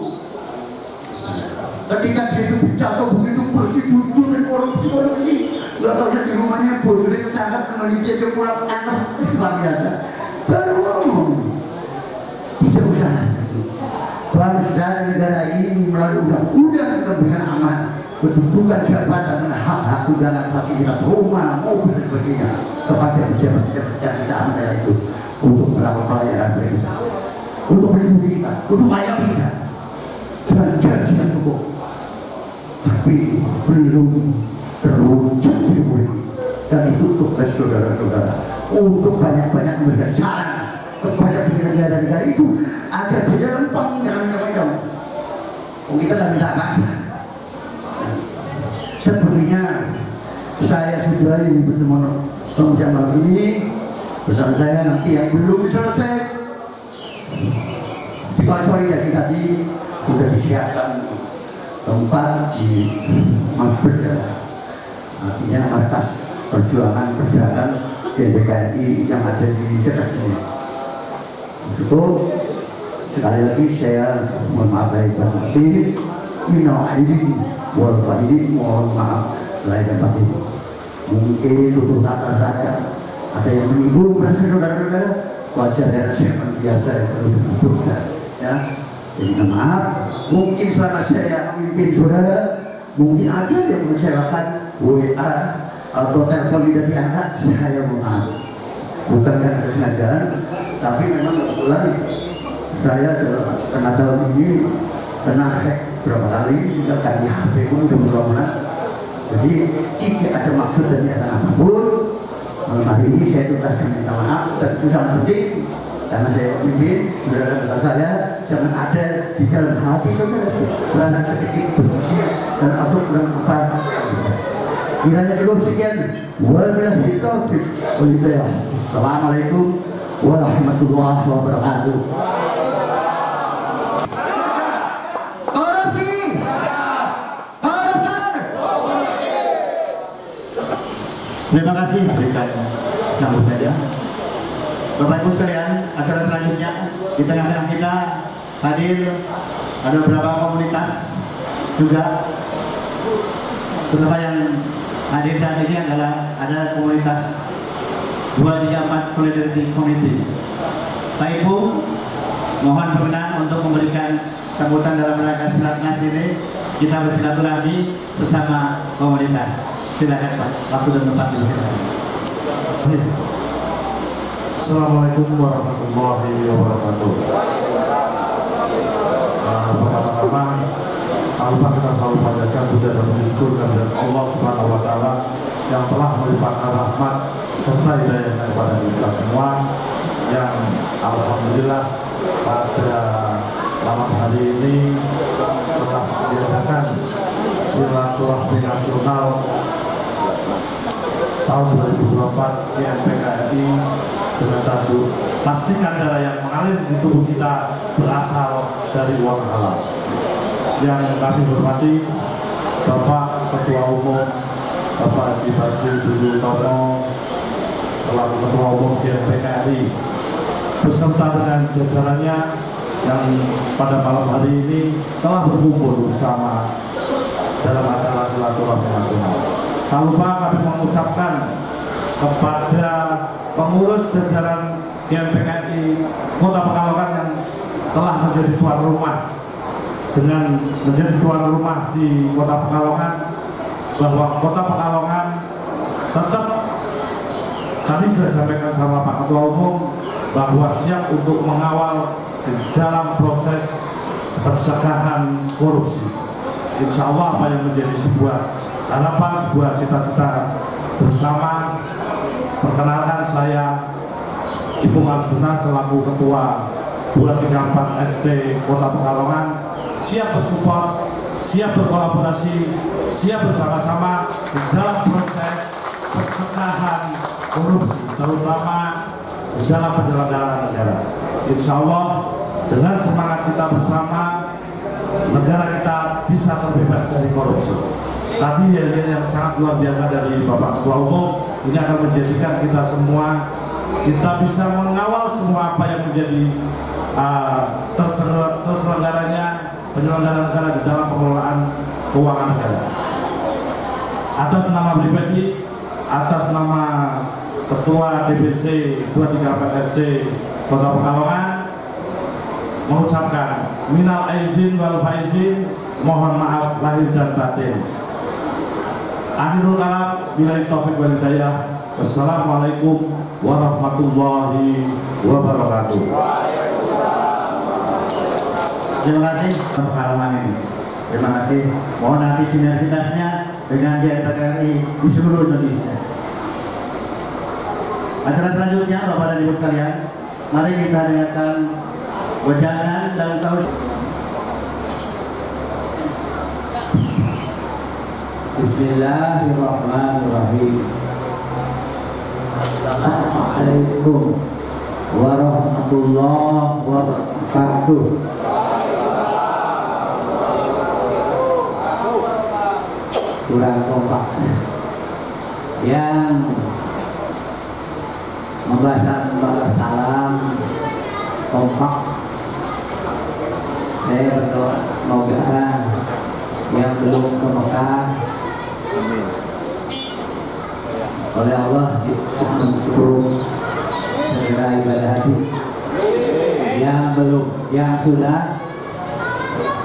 Ketika dia itu pidato begitu bersih jujur dan korupsi, nggak tahu di rumahnya bojone kecangkat kembali dia pulang anak luar biasa. Baru ngomong, tidak usah. Bangsa negara ini melalui undang-undang pemberian amanah, kedudukan jabatan dan hak-hak tunjangan fasilitas rumah, mobil dan sebagainya kepada pejabat-pejabat yang kita ambil itu untuk melakukan pelayanan mereka, untuk melindungi kita, untuk melayani kita dengan janji yang cukup, tapi belum terwujud di publik, dan itu untuk oleh saudara-saudara untuk banyak-banyak memberikan saran kepada negara-negara itu agar dia lempeng dengan macam kita tidak minta apa-apa. Sepertinya saya sudah bertemu pengujian malam ini bersama saya nanti yang belum selesai di konsolidasi tadi sudah disiapkan tempat di Mabes, artinya markas perjuangan pergerakan DPKRI yang ada di dekat sini. Cukup sekali lagi saya mohon maaf lahir dan batin, minal aidin wal faizin, mohon maaf lahir dan batin. Mungkin tutur kata saya ada yang menyinggung merasa saudara-saudara, wajar ya, saya biasa kalau begitu ya. Jadi maaf, mungkin selama saya memimpin saudara, mungkin ada yang mengecewakan WA atau telepon tidak diangkat, saya mohon maaf. Bukan karena kesengajaan, tapi memang kebetulan saya kena tahun ini kena hack berapa kali, juga ganti HP pun udah berulang. Jadi tidak ada maksud dan niatan apapun. Hari ini saya tuntaskan minta maaf, dan itu sangat penting karena saya memimpin saudara-saudara saya jangan ada di dalam hati saudara karena sedikit berfungsi dan untuk bermanfaat. Kiranya cukup sekian. Wabillahi taufiq wal hidayah. Assalamualaikum warahmatullahi wabarakatuh. Terima kasih berikan sambutannya. Bapak Ibu sekalian, acara selanjutnya di tengah-tengah kita hadir ada beberapa komunitas juga. Beberapa yang hadir saat ini adalah ada komunitas 234 Solidarity Community. Pak Ibu, mohon berkenan untuk memberikan sambutan dalam rangka silatnas ini. Kita bersilaturahmi sesama komunitas. Silakan Pak, waktu dan tempat dipersilakan. Assalamualaikum warahmatullahi wabarakatuh. Pertama-tama, Allah kita selalu panjatkan puja dan bersyukur kepada Allah Subhanahu Wa Taala yang telah melimpahkan rahmat serta hidayah kepada kita semua, yang alhamdulillah pada malam hari ini telah diadakan silaturahmi nasional tahun 2024 di NPKRI dengan tajuk pastikan darah yang mengalir di tubuh kita berasal dari uang halal. Yang kami hormati Bapak Ketua Umum Bapak Haji Basri Dudutomo selaku Ketua Umum di NPKRI beserta dengan jajarannya yang pada malam hari ini telah berkumpul bersama dalam acara silaturahmi nasional. Tak lupa kami mengucapkan kepada pengurus jajaran GMPKRI Kota Pekalongan yang telah menjadi tuan rumah dengan menjadi tuan rumah di Kota Pekalongan, bahwa Kota Pekalongan tetap tadi saya sampaikan sama Pak Ketua Umum bahwa siap untuk mengawal dalam proses pencegahan korupsi. Insya Allah apa yang menjadi sebuah harapan, sebuah cita-cita bersama. Perkenalkan saya Ibu Marsuna selaku Ketua 234 SC Kota Pekalongan, siap bersupport, siap berkolaborasi, siap bersama-sama di dalam proses pencegahan korupsi, terutama di dalam penyelenggaraan negara. Insya Allah dengan semangat kita bersama, negara kita bisa terbebas dari korupsi. Tadi yang sangat luar biasa dari Bapak Ketua Umum ini akan menjadikan kita semua bisa mengawal semua apa yang menjadi terselenggaranya penyelenggaraan negara di dalam pengelolaan keuangan negara. Atas nama pribadi, atas nama Ketua DPC 234 SC Kota Pekalongan mengucapkan minal aizin wal faizin, mohon maaf lahir dan batin. Akhirul kalam, billahi taufiq wal hidayah. Wassalamualaikum warahmatullahi wabarakatuh. Terima kasih pengalaman ini. Terima kasih. Mohon nanti sinergitasnya dengan GMPKRI di seluruh Indonesia. Acara selanjutnya Bapak dan Ibu sekalian, mari kita dengarkan wejangan dan tausiah. Bismillahirrahmanirrahim. Assalamualaikum warahmatullahi wabarakatuh. Kurang kompak. Yang membalas salam kompak. Saya berdoa semoga yang belum ke Mekah oleh Allah untuk segera ibadah haji. Yang belum, yang sudah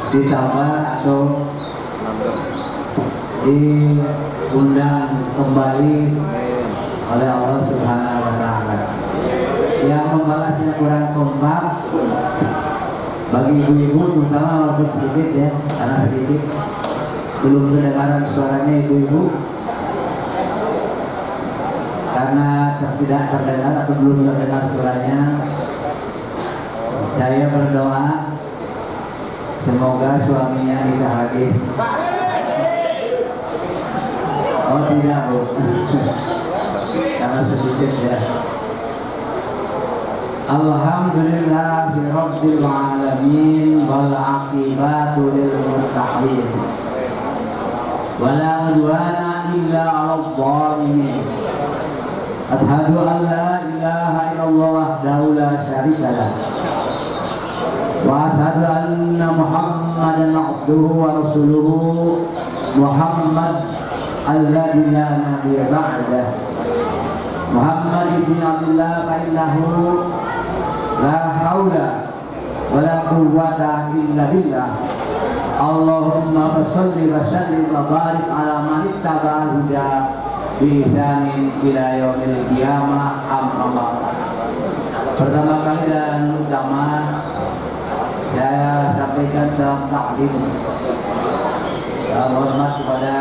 ditambah atau diundang kembali oleh Allah Subhanahu wa Ta'ala. Yang membalasnya kurang kompak bagi ibu-ibu, terutama walaupun sedikit ya, karena sedikit belum kedengaran suaranya ibu-ibu karena tidak terdengar atau belum terdengar suaranya. Saya berdoa semoga suaminya nikah lagi. Oh tidak Bu, karena sedikit ya. Alhamdulillahirabbil alamin wal aqibatu lil muttaqin. Wala udwana illa 'alal zalimin. Asyhadu an la ilaha illallah wahdahu la syarika lah. Wa asyhadu anna Muhammadan 'abduhu wa rasuluhu. Muhammad alladzi la nabiyya ba'dah. Muhammad ibn Abdullah fa innahu la haula wala quwwata illa billah. Allahumma shalli wa sallim wa barik ala man ittaba'a huda bi ihsanin ila yaumil qiyamah, amma ba'd. Pertama kali dan utama saya sampaikan salam takdim dan hormat kepada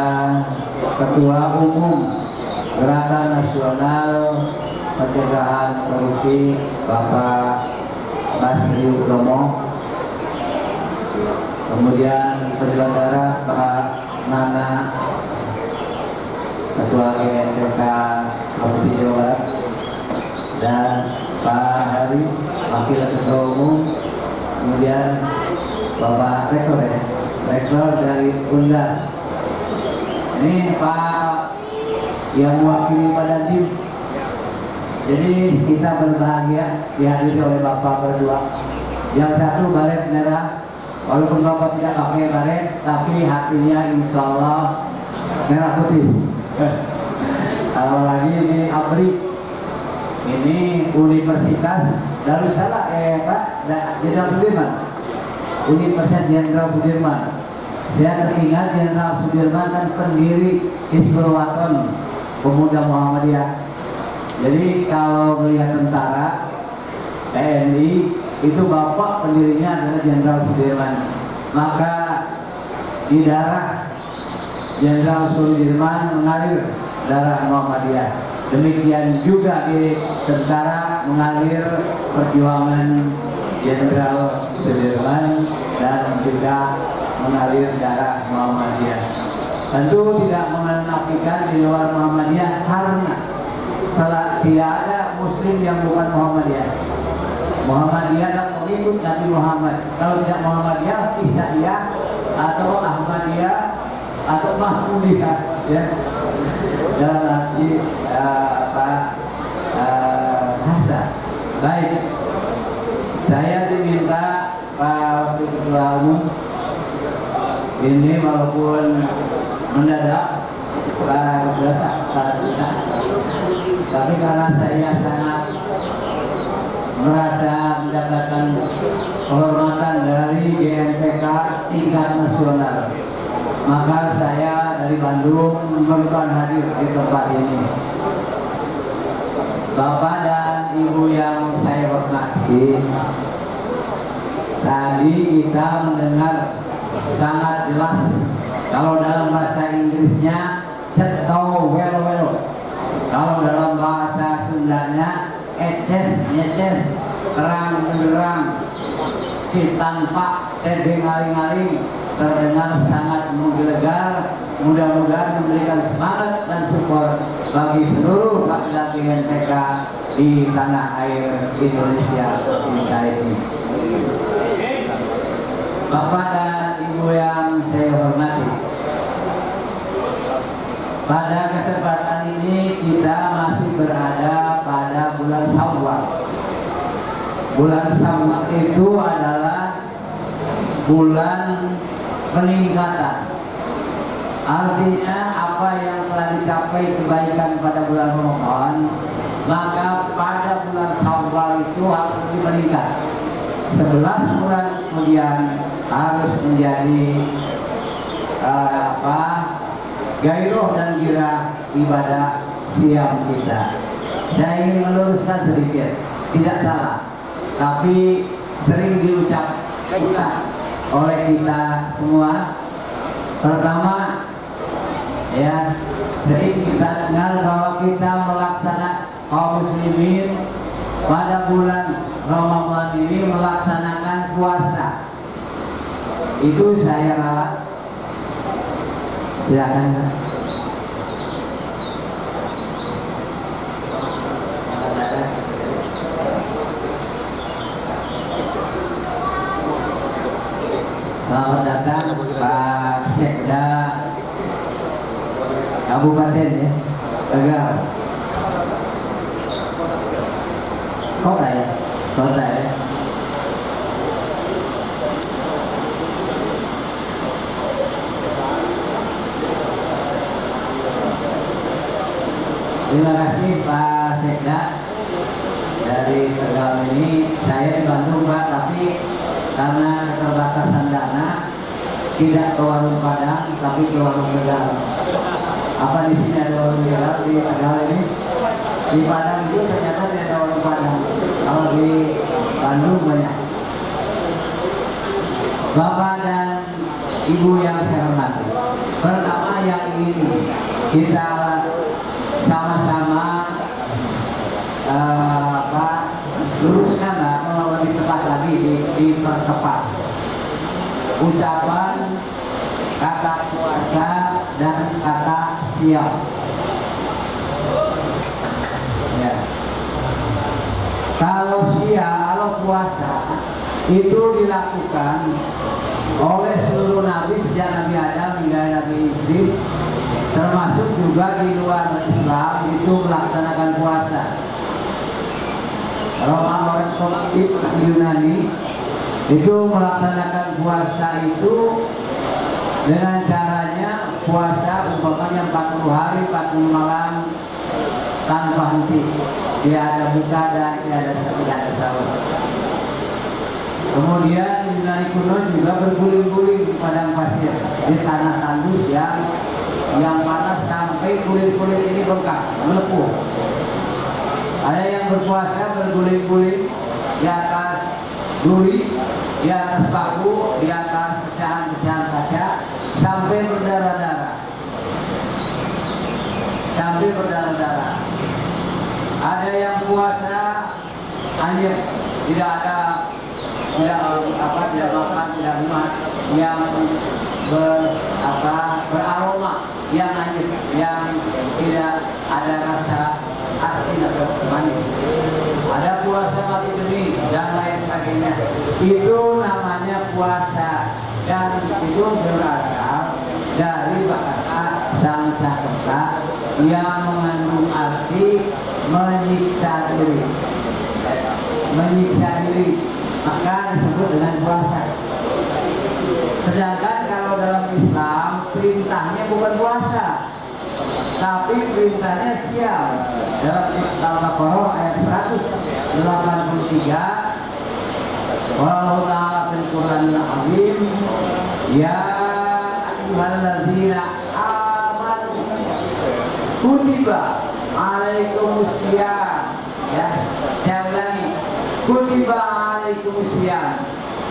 Ketua Umum Gerakan Nasional Pencegahan Korupsi Bapak Basri Utomo, kemudian penyelenggara Pak Nana, Ketua GNPK Provinsi Jawa Barat, dan Pak Hari, Wakil Ketua Umum, kemudian Bapak Rektor ya, Rektor dari Undar. Ini Pak yang mewakili Pak Dandim. Jadi kita berbahagia dihadiri oleh Bapak berdua. Yang satu baret merah, walaupun Bapak tidak pakai baret, tapi hatinya insya Allah merah putih. Kalau lagi ini ABRI, ini Universitas Darussalam Pak Jenderal Sudirman, Universitas Jenderal Sudirman. Saya teringat Jenderal Sudirman kan pendiri Hizbul Waton, Pemuda Muhammadiyah. Jadi kalau melihat tentara TNI itu bapak pendirinya adalah Jenderal Sudirman. Maka di darah Jenderal Sudirman mengalir darah Muhammadiyah. Demikian juga di tentara mengalir perjuangan Jenderal Sudirman dan juga mengalir darah Muhammadiyah. Tentu tidak menafikan di luar Muhammadiyah karena tidak ada Muslim yang bukan Muhammadiyah. Muhammadiyah dan pengikut Nabi Muhammad. Kalau tidak Muhammadiyah, Isaiyah atau Ahmadiyah atau Mahmudiyah, ya. Dalam arti Hasan. Baik, saya diminta Pak Ketua Umum ini walaupun mendadak tapi karena saya sangat merasa mendapatkan kehormatan dari GNPK tingkat nasional, maka saya dari Bandung memerlukan hadir di tempat ini. Bapak dan Ibu yang saya hormati, tadi kita mendengar sangat jelas, kalau dalam bahasa Inggrisnya ceto welo-welo, kalau dalam bahasa Sunda Sundanya eces nyeces terang benderang ditampak ngali-ngali terdengar sangat menggelegar. Mudah-mudahan memberikan semangat dan support bagi seluruh laki-laki NPK di tanah air Indonesia kita ini. Bapak dan Ibu yang saya hormati, pada kesempatan ini kita masih berada pada bulan Syawal. Bulan Syawal itu adalah bulan peningkatan. Artinya apa yang telah dicapai kebaikan pada bulan Ramadan, maka pada bulan Syawal itu harus lebih meningkat. 11 bulan kemudian harus menjadi gairah dan girah ibadah siam kita. Saya ingin meluruskan sedikit, tidak salah, tapi sering diucapkan oleh kita semua. Pertama, ya, sering kita dengar bahwa kita melaksanakan kaum muslimin pada bulan Ramadan ini melaksanakan puasa. Itu saya ralat. Silakan. Selamat datang Pak Sekda Kabupaten ya, Tegal. Kota ya, kota ya. Terima kasih Pak Sekda dari Tegal ini. Saya di Bandung Pak, tapi karena keterbatasan dana tidak ke warung Padang tapi ke warung Tegal. Apa di sini ada warung Tegal di Tegal ini? Di Padang itu ternyata tidak ada warung Padang. Kalau di Bandung banyak. Bapak dan Ibu yang saya hormati, pertama yang ingin kita sama-sama luruskan atau lebih tepat lagi dipertepat ucapan kata puasa dan kata siap. Ya. Kalau puasa itu dilakukan oleh seluruh nabi sejak Nabi Adam hingga Nabi Idris, termasuk juga di luar Islam itu melaksanakan puasa. Orang-orang Yunani itu melaksanakan puasa itu dengan caranya puasa umpamanya 40 hari 40 malam tanpa henti, tidak ada buka dan tidak ada sahur. Kemudian Yunani kuno juga berguling-guling di padang pasir di tanah tandus yang panas sampai kulit-kulit ini bengkak, melepuh. Ada yang berpuasa berguling-guling di atas duri, di atas batu, di atas pecahan-pecahan kaca sampai berdarah-darah. Ada yang puasa hanya tidak makan, tidak minum, yang beraroma, yang hanyut, yang tidak ada rasa asin atau manis. Ada puasa mati demi dan lain sebagainya. Itu namanya puasa dan itu berasal dari kata Sanskerta yang mengandung arti menyiksa diri. Maka disebut dengan puasa. Sedangkan kalau dalam Islam perintahnya bukan puasa, tapi perintahnya siam. Dalam Al-Baqarah ayat 183, Allah Ta'ala fil Qur'anil Azim, ya ayyuhalladzina amanu kutiba alaikumusiyam. Ya, saya ulangi, kutiba alaikumusiyam.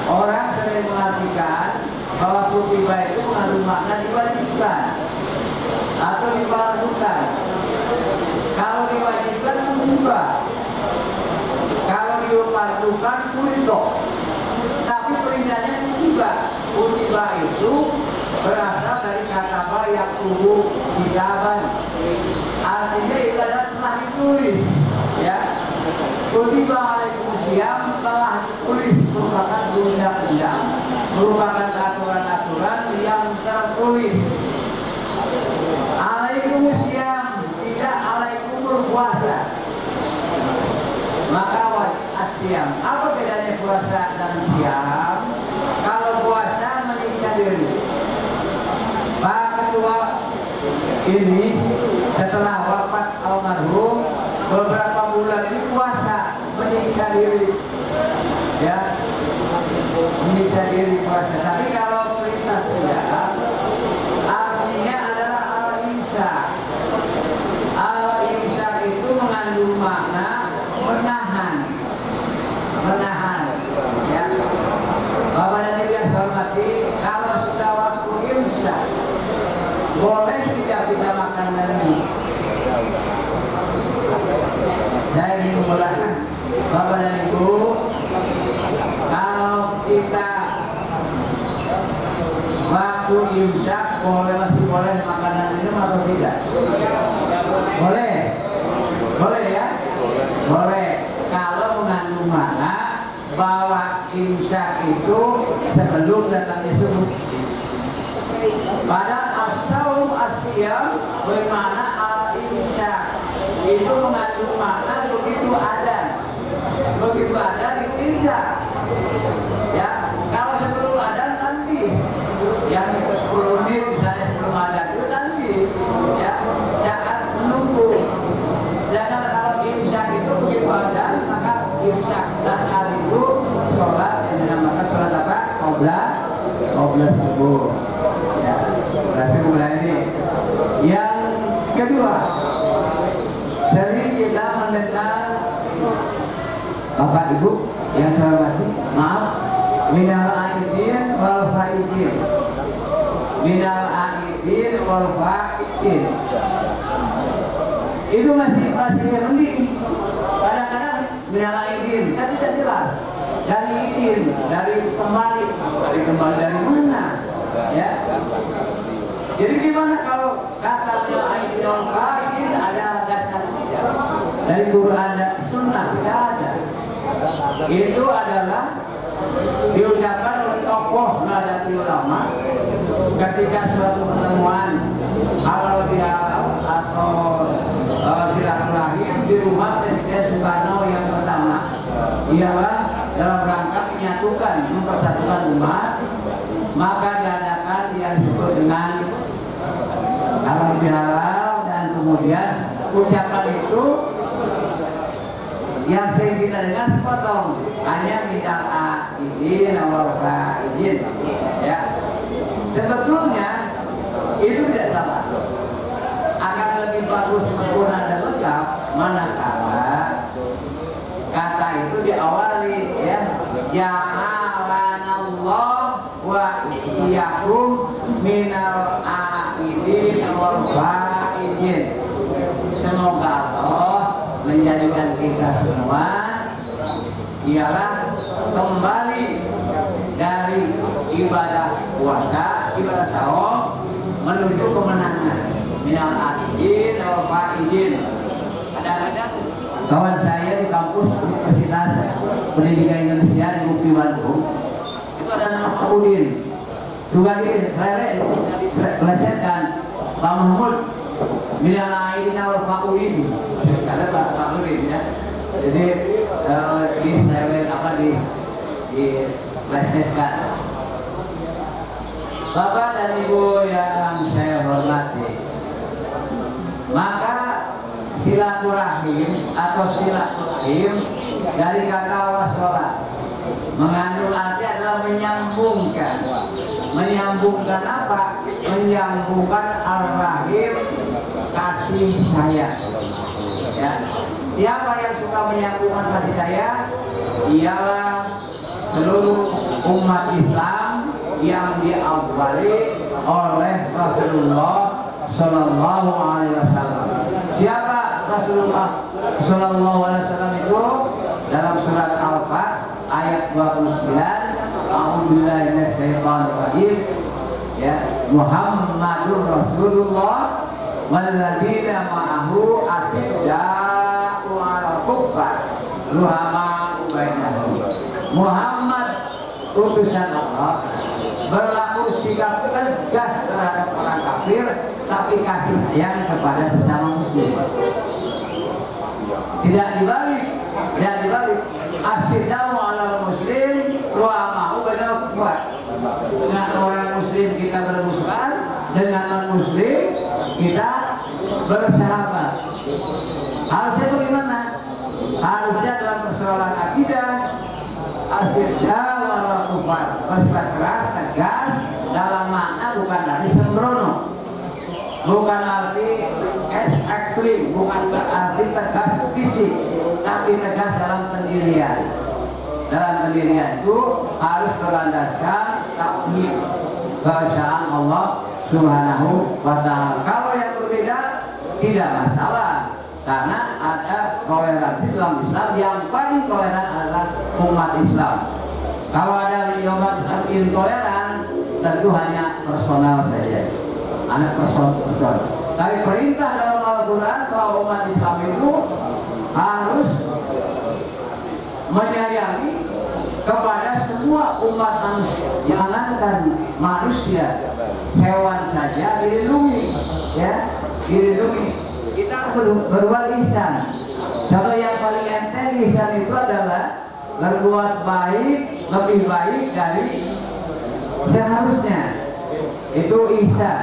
Orang sering mengartikan bahwa kutiba itu mengandung makna diwajibkan atau difardukan. Kalau diwajibkan kutiba, kalau difardukan kurito. Tapi perintahnya kutiba. Kutiba itu berasal dari kata yang tubuh kitaban. Artinya itu adalah telah ditulis, ya. Kutiba alaikumusiyam telah ditulis, merupakan undang-undang, merupakan aturan-aturan yang tertulis. Alaikumusiyam, tidak alaikumul puasa. Maka wajib asyam. Apa bedanya puasa dan siam? Kalau puasa menyiksa diri. Pak Ketua ini setelah wafat almarhum beberapa bulan ini puasa menyiksa diri, ya, menyiksa diri puasa. Tapi kalau perintah siam artinya adalah al-imsak. Al-imsak itu mengandung makna menahan, ya. Bapak dan Ibu yang saya hormati, kalau sudah waktu imsak boleh tidak kita makan lagi. Saya ingin memulakan Bapak dan Ibu, kalau kita waktu imsak masih boleh makan dan minum atau tidak? Boleh, boleh ya, boleh. Kalau mengandung makna bahwa imsak itu sebelum datangnya subuh. Pada as-saum as-siyam bermakna al-imsak itu mengandung makna begitu ada itu imsak. Ya, kalau sebelum ada nanti, yang 10 menit misalnya sebelum ada itu nanti, ya, jangan menunggu. Jangan kalau imsak itu begitu ada maka imsak. Dan hal itu sholat yang dinamakan sholat apa? Qoblah subuh. Ya, berarti mulai ini. Yang kedua, sering kita mendengar Bapak Ibu yang saya hormati, maaf, minal aidin wal faidin, minal aidin wal faidin. Itu masih mending. Kadang-kadang minal aidin kan tidak jelas. Dari idin, dari kembali dari mana? Ya. Jadi gimana kalau kata minal aidin wal faidin ada dasarnya? Dari Quran dan Sunnah tidak ada. Itu adalah diucapkan oleh tokoh Nahdlatul Ulama ketika suatu pertemuan halal bihalal atau silaturahim di rumah Presiden Soekarno yang pertama, ialah dalam rangka menyatukan, mempersatukan umat, maka diadakan yang disebut dengan halal bihalal, dan kemudian ucapan itu yang sering kita dengar sepotong, hanya minal aidin wal faidin, ya. Sebetulnya itu tidak salah, akan lebih bagus, sempurna dan lengkap manakala kata itu diawali, ya, ja'alanallah wa iyyakum minal aidin wal faidin. Semoga Allah menjadikan kita semua ialah kembali dari ibadah puasa, ibadah saum menuju kemenangan. Minal aidin wal faidin. Kadang-kadang kawan saya di kampus Universitas Pendidikan Indonesia di UPI Bandung itu ada nama Pak Udin, juga dilesetkan Pak Mahmud minal aidin wal faidin. Karena Pak Udin, ya. Jadi dilesetkan. Bapak dan Ibu yang saya hormati, maka silaturahim atau silaturahim dari kata wasolat mengandung arti adalah menyambungkan. Menyambungkan apa? Menyambungkan ar-rahim, kasih sayang. Ya. Siapa yang suka menyambungkan kasih sayang? Ialah seluruh umat Islam yang diawali oleh Rasulullah Shallallahu Alaihi Wasallam. Siapa Rasulullah Shallallahu Alaihi Wasallam itu dalam surat Al-Fat ayat 29, A'udzubillahi minasyaitonirrajim, ya, Muhammadur Rasulullah walladzina ma'ahu asyidda'u 'alal kuffar ruhama'u bainahum. Muhammad utusan Allah berlaku sikap tegas terhadap orang kafir, tapi kasih sayang kepada sesama muslim. Tidak dibalik. Asyidda'u 'alal muslim ruhama'u bainal kuffar. Dengan orang muslim kita bermusuhan, dengan non muslim kita bersahabat. Harusnya bagaimana? Harusnya dalam persoalan akidah asyidda'u 'alal kuffar, bersifat keras, tegas, dalam makna bukan arti sembrono, bukan arti ekstrim, bukan arti tegas fisik, tapi tegas dalam pendirian. Dalam pendirian itu harus berlandaskan tauhid keesaan Allah Subhanahu wa Ta'ala. Kalau yang berbeda tidak masalah, karena ada toleransi dalam Islam. Yang paling toleran adalah umat Islam. Kalau ada umat Islam intoleran, tentu hanya personal saja, anak personal. Tapi perintah dalam Al-Quran bahwa umat Islam itu harus menyayangi kepada semua umat manusia. Jangankan manusia, hewan saja dilindungi, ya, dilindungi. Kita berbuat ihsan. Contoh yang paling enteng ihsan itu adalah berbuat baik lebih baik dari seharusnya. Itu ihsan,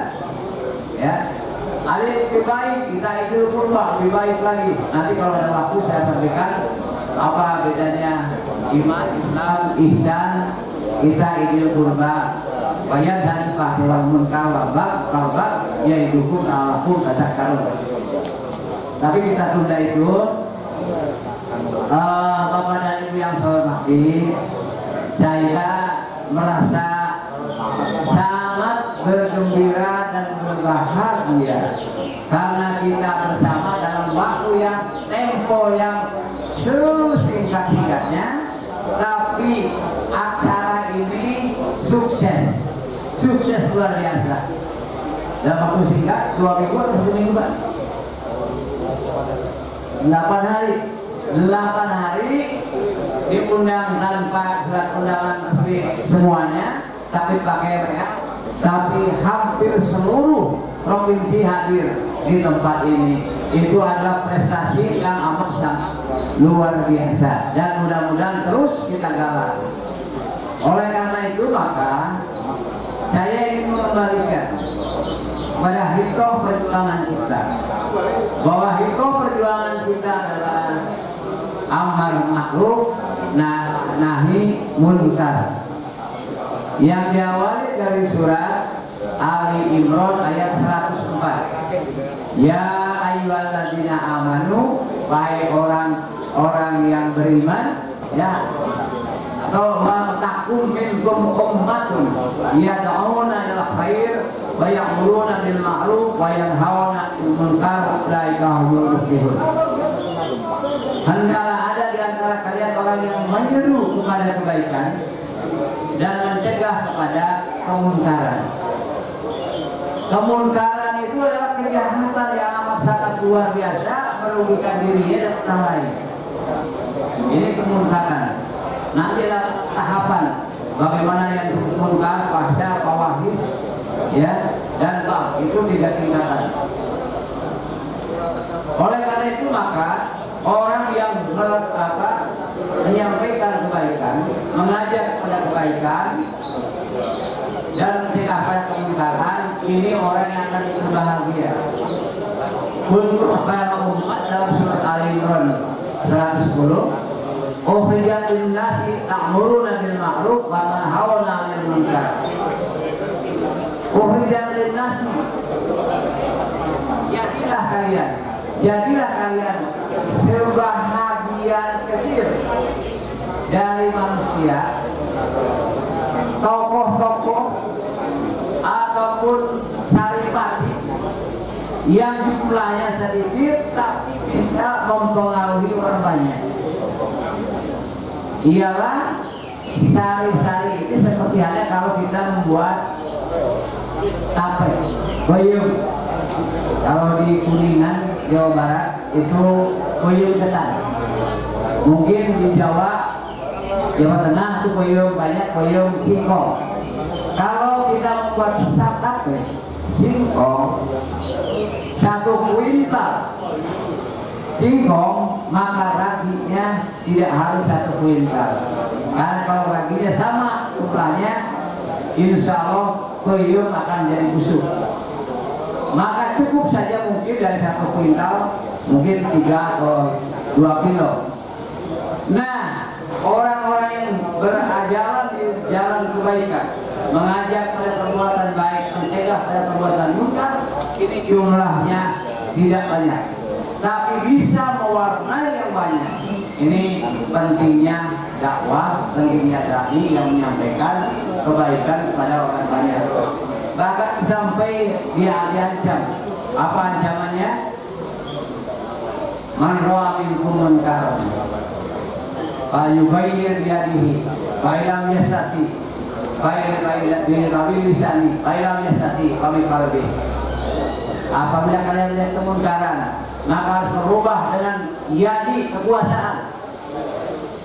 ya. Ada lebih baik, kita itu kurba lebih baik lagi. Nanti kalau ada waktu saya sampaikan apa bedanya iman, Islam, ihsan. Kita idul kurba, bayar dan pahlawan munkar kalbak, yaitu pun alakum kata karun. Tapi kita tunda itu. Bapak dan Ibu yang saya hormati, saya merasa sangat bergembira dan berbahagia karena kita bersama dalam waktu yang tempo yang sesingkat-singkatnya, tapi acara ini sukses luar biasa. Dalam waktu singkat 2 minggu atau 1 minggu, Pak? 8 hari diundang tanpa surat undangan resmi semuanya, tapi pakai WA. Tapi hampir seluruh provinsi hadir di tempat ini. Itu adalah prestasi yang amat sangat luar biasa, dan mudah-mudahan terus kita galak. Oleh karena itu maka saya ingin mengembalikan pada hitoh perjuangan kita, bahwa hitoh perjuangan kita adalah amar ma'ruf nahi munkar, yang diawali dari surat Ali Imran ayat 104. Ya ayyuhalladzina amanu, wahai orang yang beriman, ya, atau wal takum minkum ummatun yad'una ilal khair wa ya'muruna bil ma'ruf wa yanhauna 'anil munkar ulaika humul muflihun. Hendaklah ada di antara kalian orang yang menyeru kepada kebaikan dan mencegah kepada kemungkaran. Kemungkaran itu adalah kejahatan yang amat sangat luar biasa, merugikan dirinya dan orang lain. Ini kemungkaran. Nanti ada tahapan bagaimana yang munkar, fahsya, fawahish, ya, dan bab, itu 3 tingkatan. Oleh karena itu maka orang yang menyampaikan kebaikan, mengajak pada kebaikan dan mencegah pada kemungkaran, ini orang yang akan berbahagia. Untuk para umat dalam surat Al-Imran 110, ukhrijat lin-nasi ta'muruna bil ma'ruf wa tanhauna 'anil munkar. Ukhrijat lin-nasi, jadilah kalian sebahagian kecil dari manusia, tokoh-tokoh ataupun saripati yang jumlahnya sedikit tapi bisa mempengaruhi orang banyak. Ialah sari-sari itu seperti halnya kalau kita membuat tape, peyem. Kalau di Kuningan, Jawa Barat itu peyem ketan. Mungkin di Jawa Tengah itu peyem banyak, peyem singkong. Kalau kita membuat tape singkong 1 kuintal singkong, maka raginya tidak harus 1 kuintal. Karena kalau raginya sama jumlahnya, insya Allah peyem akan jadi busuk. Maka cukup saja mungkin dari 1 kuintal, mungkin 3 atau 2 kilo. Nah, orang-orang yang berajaran di jalan kebaikan, mengajak pada perbuatan baik, mencegah pada perbuatan munkar, ini jumlahnya tidak banyak, tapi bisa mewarnai yang banyak. Ini pentingnya dakwah, pentingnya dai yang menyampaikan kebaikan kepada orang banyak. Bahkan sampai dia diancam. Apa ancamannya? Man ra'a minkum munkaran falyughayyir biyadihi fa illam yastati fa bilisani fa illam yastati fa biqalbi. Apabila kalian melihat kemungkaran, maka harus merubah dengan yadi, kekuasaan,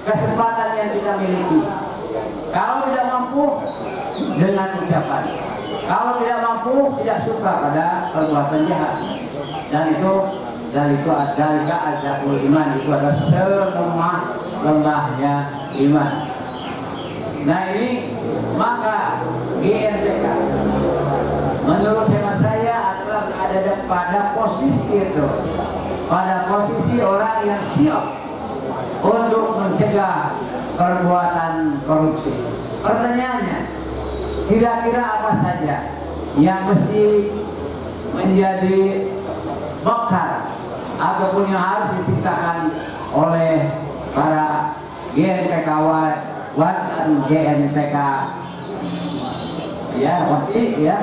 kesempatan yang kita miliki. Kalau tidak mampu, dengan ucapan. Kalau tidak mampu, tidak suka pada perbuatan jahat. Dan itu azabul iman, itu adalah selemah-lemahnya iman. Nah ini maka GNPK menurut hemat saya adalah berada pada posisi itu, pada posisi orang yang siap untuk mencegah perbuatan korupsi. Pertanyaannya, kira-kira apa saja yang mesti menjadi bekal ataupun yang harus diciptakan oleh para GNPKawan dan GNPK ya, waktu ya.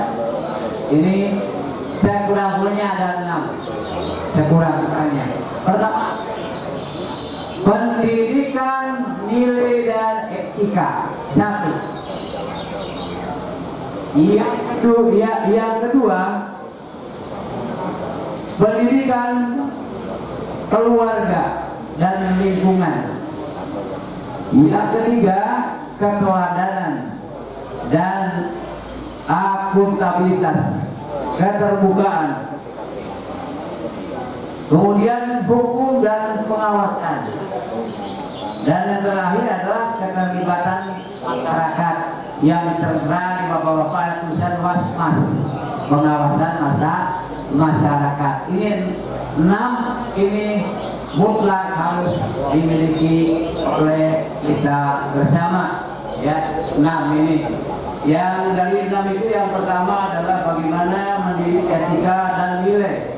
Ini saya kurang-kurangnya ada 6 sekurang-kurangnya. Pertama, pendidikan nilai dan etika. 1. Yang kedua, pendidikan keluarga dan lingkungan. Yang ketiga, keteladanan dan akuntabilitas, keterbukaan. Kemudian hukum dan pengawasan. Dan yang terakhir adalah keterlibatan masyarakat yang tertera di bapak-bapak tulisan wasmas, pengawasan masyarakat. Ini 6 ini mutlak harus dimiliki oleh kita bersama ya. 6 ini. Yang dari 6 itu yang pertama adalah bagaimana mendidik etika dan nilai.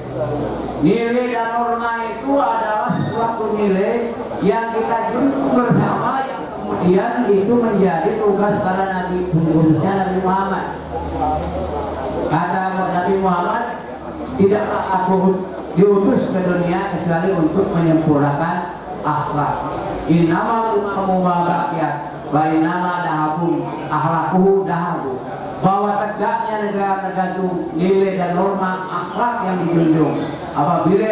Nilai dan norma itu adalah sesuatu nilai yang kita junjung bersama, yang kemudian itu menjadi tugas para nabi, khususnya Nabi Muhammad. Kata Nabi Muhammad, tidaklah aku diutus ke dunia kecuali untuk menyempurnakan akhlak. Innamal umamu baqiyat wa innama dahabum akhlaquhu dahabu. Bahwa tegaknya negara tergantung nilai dan norma akhlak yang dijunjung. Apabila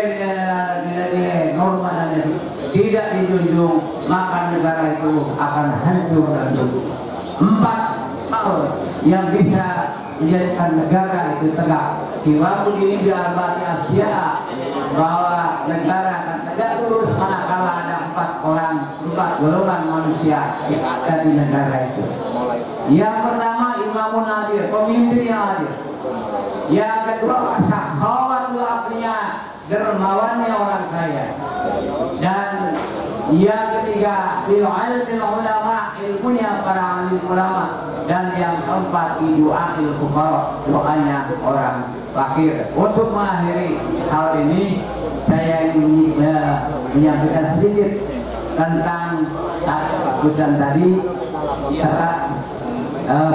nilai norma dan etika tidak dijunjung, maka negara itu akan hancur dan runtuh. 4 hal yang bisa menjadikan negara itu tegak. Kiwabun ini diarbati Asia, bahwa negara akan tegak lurus manakala ada 4 golongan manusia yang ada di negara itu. Yang pertama, imamun adil, pemimpin yang adil. Yang kedua, sakhawatul aghniya, dermawannya orang kaya. Dan yang ketiga, bil ilmil ulama, ilmunya para alim ulama. Dan yang keempat, du'ail fuqara, doanya orang fakir. Untuk mengakhiri hal ini, saya ingin menyampaikan sedikit tentang urusan tadi.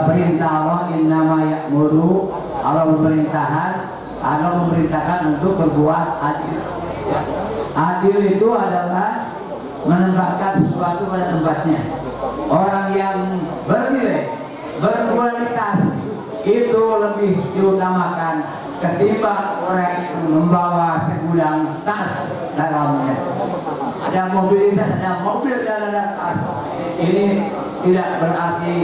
Perintah Allah, innama ya'muru, Allah pemerintahan atau memerintahkan untuk berbuat adil. Adil itu adalah menempatkan sesuatu pada tempatnya. Orang yang bernilai, berkualitas itu lebih diutamakan ketimbang orang yang membawa segudang tas dalamnya. Ada mobilitas, ada mobil dan ada tas. Ini tidak berarti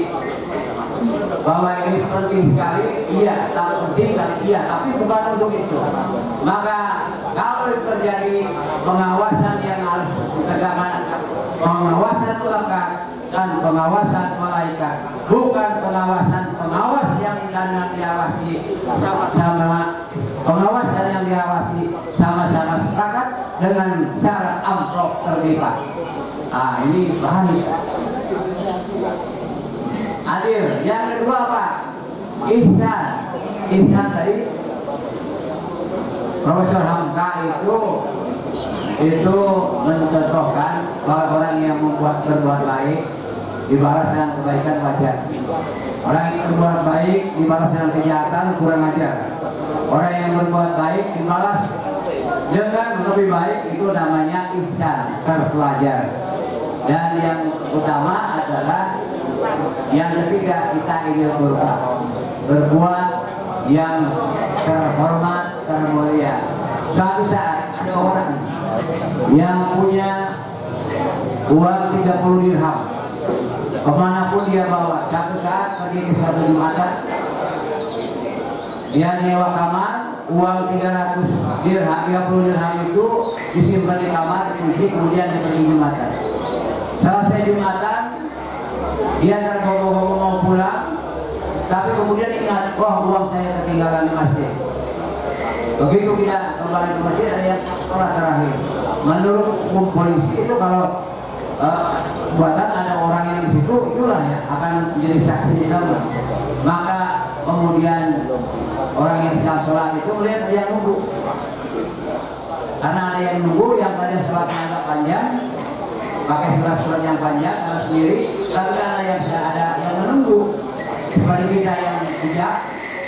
bahwa ini penting sekali, iya, tak penting kan, iya, tapi bukan untuk itu. Maka kalau terjadi pengawasan yang harus ditegakkan, pengawasan melekat dan pengawasan malaikat, bukan pengawasan pengawas yang diawasi sama-sama, pengawasan yang diawasi sama-sama sepakat dengan syarat amplop terlibat. Ah, ini bahaya. Adil. Yang kedua apa? Ihsan. Ihsan tadi Profesor Hamka itu mencontohkan bahwa orang yang berbuat baik dibalas dengan kebaikan wajar. Orang yang berbuat baik dibalas dengan kejahatan kurang ajar. Orang yang berbuat baik dibalas dengan lebih baik, itu namanya ihsan, terpelajar. Dan yang utama adalah yang ketiga, kita ingin berbuat yang terhormat, termulia. Suatu saat ada orang yang punya uang 30 dirham, kemanapun dia bawa. Suatu saat pergi ke satu Jumatan, dia nyewa kamar, uang 300 dirham, 30 dirham itu disimpan di kamar, dikunci, kemudian dia pergi Jumatan. Selesai Jumatan, dia tergogoh-gogoh mau pulang, tapi kemudian ingat, wah, uang saya ketinggalan di masjid. Begitu kita kembali ke masjid, ada yang sholat terakhir. Menurut hukum polisi itu kalau buatan ada orang yang di situ, itulah ya akan menjadi saksi sama. Maka kemudian orang yang sedang sholat itu melihat ada yang nunggu. Karena ada yang nunggu, yang tadi sholatnya agak panjang, pakai surat-surat yang panjang kalau sendiri, tapi ada yang ada yang menunggu. Seperti kita yang bijak,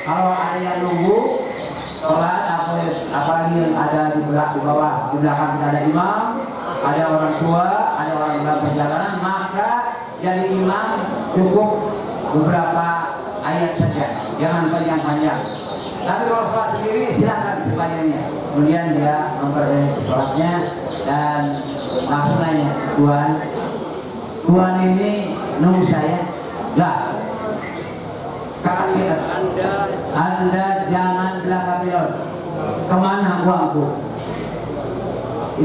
kalau ada yang nunggu sholat, apalagi yang ada di bawah, di belakang kita ada imam, ada orang tua, ada orang dalam perjalanan, maka jadi imam cukup beberapa ayat saja, jangan panjang-panjang. Tapi kalau sholat sendiri silahkan sepanjangnya. Kemudian dia memperbaiki sholatnya dan langsung nanya, Tuhan ini nunggu saya? Enggak. Kakak lihat, Anda jangan belaka belok. Kemana uangku?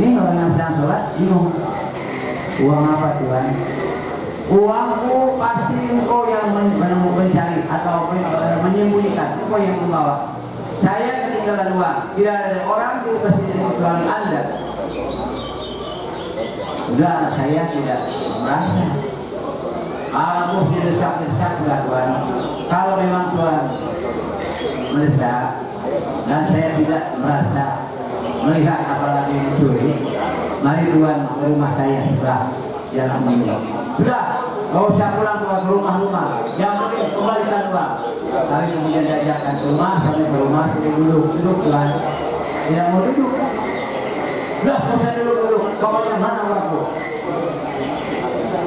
Ini orang yang sedang sholat bingung. Uang apa Tuhan? Uangku pasti engkau yang mencari atau menyembunyikan, engkau yang membawa. Saya ketinggalan uang. Tidak ada orang di masjid kecuali Anda. Sudah, saya tidak merasa. Aku didesak-desak sudah Tuhan. Kalau memang Tuhan mendesak dan saya tidak merasa melihat apalagi mencuri, mari Tuhan ke rumah saya setelah jalan ini. Sudah, gak usah pulang ke rumah-rumah, yang penting kembalikan uang. Tapi kemudian diajarkan ke rumah, sampai ke rumah sampai duduk Tuhan. Tidak mau duduk. Sudah, gak usah duduk. Pokoknya mana uangku?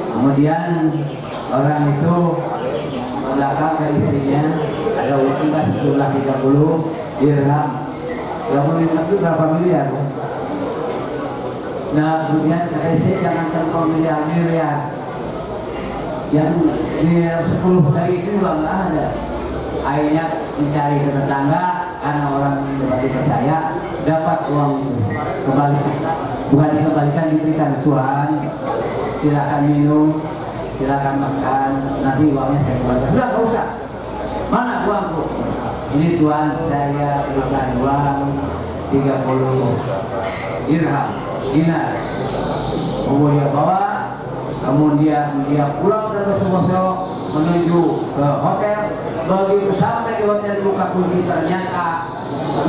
Kemudian orang itu belakang ke istrinya, ada uang sejumlah 30 dirham. 30 itu berapa miliar? Nah, kemudian kata istri, jangan terlalu miliar. Yang 10 dari itu juga nggak ada. Akhirnya mencari ke tetangga, karena orang ini lebih percaya, dapat uang itu kembali. Bukan dikembalikan, diberikan Tuhan, silakan minum, silakan makan, nanti uangnya saya kembalikan. Sudah, nggak usah. Mana uangku? Ini Tuhan, saya berikan uang 30 dirham, dinar. Kemudian bawa, kemudian dia pulang dari Sukoso menuju ke hotel. Begitu sampai di hotel buka kunci, ternyata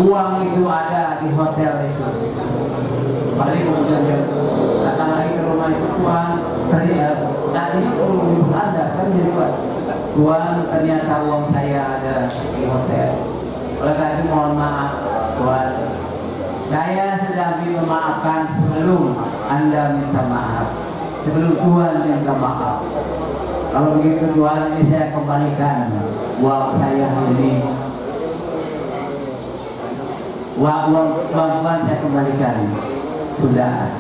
uang itu ada di hotel itu. Balik kemudian dia datang lagi ke rumah itu, Tuhan, tadinya perlu Anda kan jadi Tuhan, ternyata uang saya ada di hotel. Oleh karena itu mohon maaf buat saya sudah memaafkan sebelum Anda minta maaf, sebelum Tuhan minta maaf. Kalau begitu Tuhan, ini saya kembalikan uang saya ini, uang bantuan saya kembalikan. Sudah,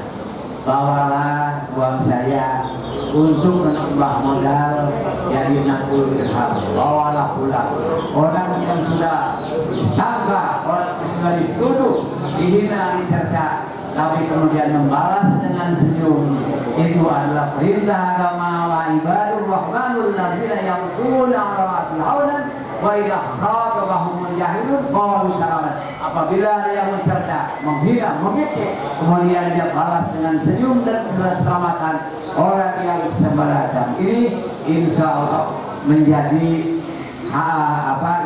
bawalah uang saya untuk menambah modal jadi 60 dirham. Bawalah pulang. Orang yang sudah disangka, orang yang sudah dituduh, dihina, dicerca, tapi kemudian membalas dengan senyum, itu adalah perintah agama. Wa ibadur rahmanul ladzina yamshuna 'alal ardi haunan wa idza khatabahumul jahilun qalu salaman. Apabila dia mencerca, menghina, memikir, kemudian dia balas dengan senyum dan keselamatan, orang yang semacam ini insya Allah menjadi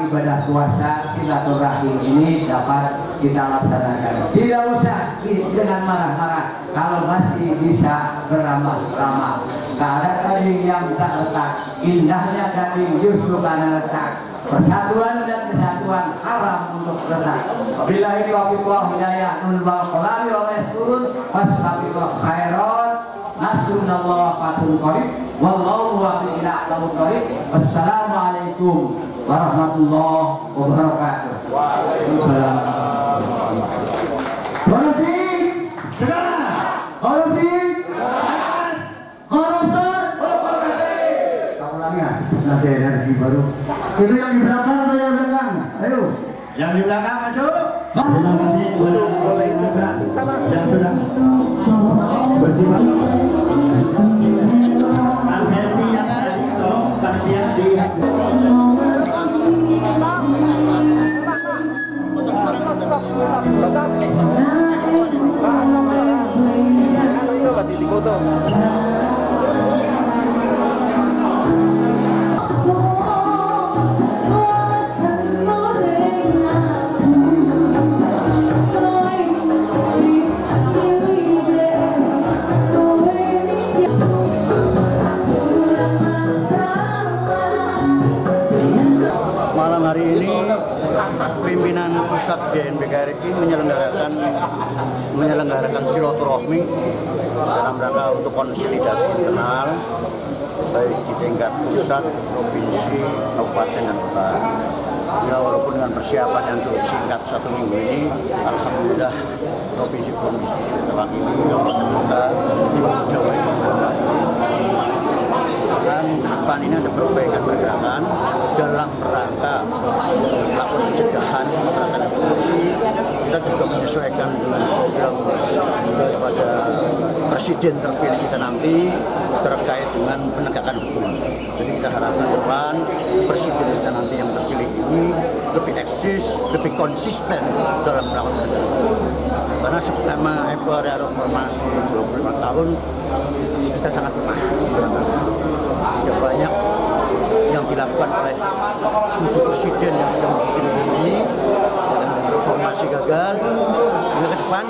ibadah puasa silaturahim ini dapat kita laksanakan. Tidak usah dengan marah-marah, kalau masih bisa beramah-ramah. Karena daging yang tak letak, indahnya daging justru karena letak. Persatuan dan kesatuan haram untuk letak. Billahi taufiq wal hidayah, nun wal qalami wa yasturun wasabiqul khairat. Nasunallahu fatul qarib wallahu waqil a'lamul qarib. Assalamualaikum warahmatullahi wabarakatuh. Waalaikumsalam. Korupsi, korupsi, koruptor. Kamu lagi ya? Nanti energi baru. Itu yang di belakang atau yang di belakang? Ayo. Yang di belakang maju. Terima kasih buat yang sudah berjiwa. Versi yang tadi tolong panitia di. Malam hari ini pimpinan pusat GNPKRI menyelenggarakan silaturahmi dalam rangka untuk konsolidasi internal baik di tingkat pusat, provinsi, kabupaten dan kota. Ya, walaupun dengan persiapan yang cukup singkat 1 minggu ini, alhamdulillah provinsi-provinsi terwakili, kabupaten kota di Jawa dan depan ini ada perbaikan pergerakan dalam rangka melakukan pencegahan pergerakan korupsi. Kita juga menyesuaikan dengan program kepada presiden terpilih kita nanti terkait dengan penegakan hukum. Jadi kita harapkan depan presiden kita nanti yang terpilih ini lebih eksis, lebih konsisten dalam melakukan penegakan hukum. Karena selama era reformasi 25 tahun kita sangat lemah. Tidak banyak yang dilakukan oleh 7 presiden yang sudah memimpin ini, dan reformasi gagal. Sehingga ke depan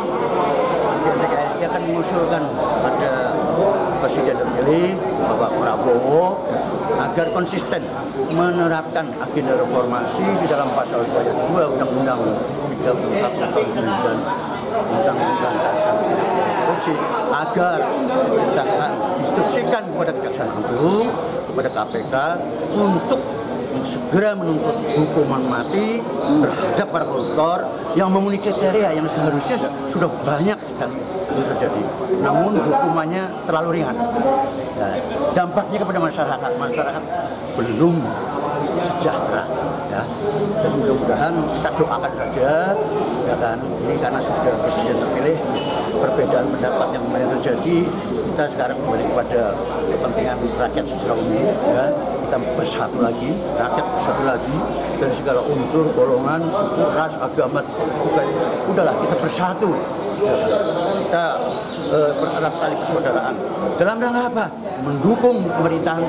GNPKRI akan mengusulkan pada presiden terpilih Bapak Prabowo agar konsisten menerapkan agenda reformasi di dalam pasal 2 ayat 2 Undang-Undang 31 tahun 99 Undang-Undang Dasar Korupsi, agar kita diinstruksikan kepada Kejaksaan Agung, kepada KPK untuk segera menuntut hukuman mati terhadap para koruptor yang memenuhi kriteria yang seharusnya sudah banyak sekali itu terjadi, namun hukumannya terlalu ringan. Nah, dampaknya kepada masyarakat belum sejahtera, ya. Dan mudah-mudahan kita doakan saja, ya kan, ini karena sudah presiden terpilih, perbedaan pendapat yang kemarin terjadi, kita sekarang kembali kepada kepentingan rakyat secara umum, ya. Kita bersatu lagi, rakyat bersatu lagi dari segala unsur, golongan, suku, ras, agama, udahlah kita bersatu, ya. Kita bererat tali persaudaraan. Dalam rangka apa? Mendukung pemerintahan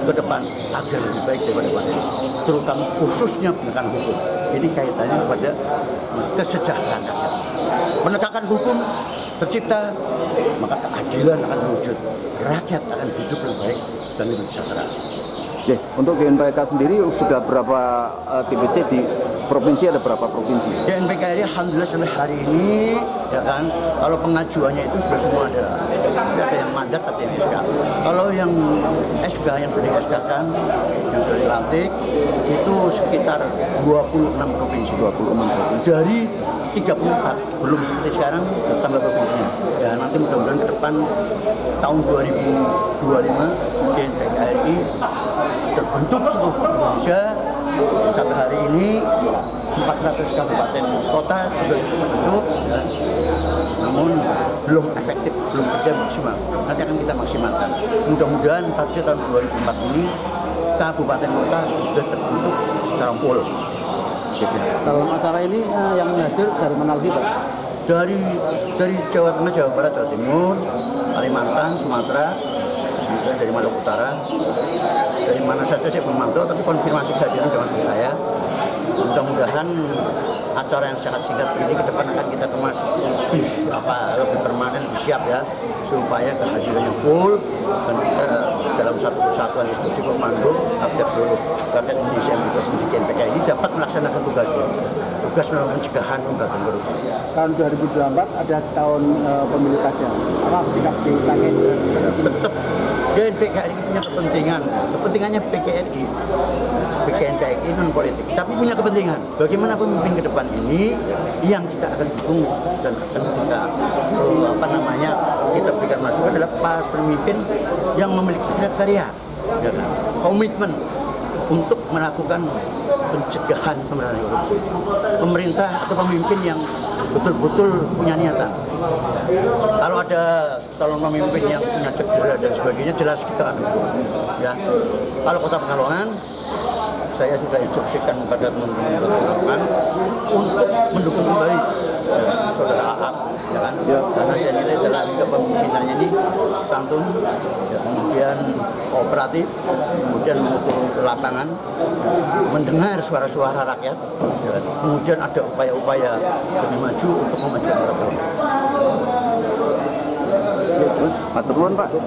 ke depan agar lebih baik daripada kemarin, terutama khususnya penegakan hukum. Ini kaitannya kepada kesejahteraan rakyat. Penegakan hukum tercipta, maka keadilan akan terwujud. Rakyat akan hidup lebih baik dan lebih sejahtera. Oke, untuk GNPK sendiri sudah berapa TBC provinsi ada berapa provinsi? GNPKRI alhamdulillah sampai hari ini ya kan, kalau pengajuannya itu sudah semua ada. Tidak ada yang mandat atau yang SK. Kalau yang SK yang sudah di-SK-kan, yang sudah dilantik itu sekitar 26 provinsi. 26 provinsi. Dari 34 belum seperti sekarang tambah provinsinya. Ya nanti mudah-mudahan ke depan tahun 2025 GNPKRI terbentuk seluruh Indonesia. Sampai hari ini 400 kabupaten kota sudah terbentuk, ya. Namun belum efektif, belum kerja maksimal. Nanti akan kita maksimalkan. Mudah-mudahan target tahun 2004 ini kabupaten kota juga terbentuk secara full. Dalam acara ini yang hadir dari mana lagi, Pak? Dari Jawa Tengah, Jawa Barat, Jawa Timur, Kalimantan, Sumatera, kemudian dari Maluku Utara, dari mana saja saya belum mantau, tapi konfirmasi kehadiran dengan saya. Mudah-mudahan acara yang sangat singkat ini ke depan akan kita kemas lebih permanen, lebih siap ya, supaya kehadirannya full dan kita dalam satu kesatuan instruksi komando rakyat Indonesia yang berada di GNPK ini dapat melaksanakan tugas pencegahan pemberantasan korupsi. Tahun 2024 ada tahun pemilu kada. Apa sikap dipakai? Tetap GNPKRI punya kepentingannya PKRI non politik, tapi punya kepentingan bagaimana pemimpin ke depan ini yang kita akan dukung dan akan kita berikan masukan adalah para pemimpin yang memiliki kriteria, komitmen untuk melakukan pencegahan pemberantasan korupsi. Pemerintah atau pemimpin yang betul-betul punya niatan. Kalau ada calon pemimpin yang punya cedera dan sebagainya, jelas kita akan dukung. Ya. Kalau Kota Pekalongan, saya sudah instruksikan kepada teman-teman Kota Pekalongan untuk mendukung kembali saudara Aap, ya kan? Karena saya nilai dalam kepemimpinannya ini santun, ya, kemudian kooperatif, kemudian mengukur ke lapangan, mendengar suara-suara rakyat, ya, kemudian ada upaya-upaya lebih maju untuk memajukan Kota Pekalongan. Terus, Pak. Terima kasih.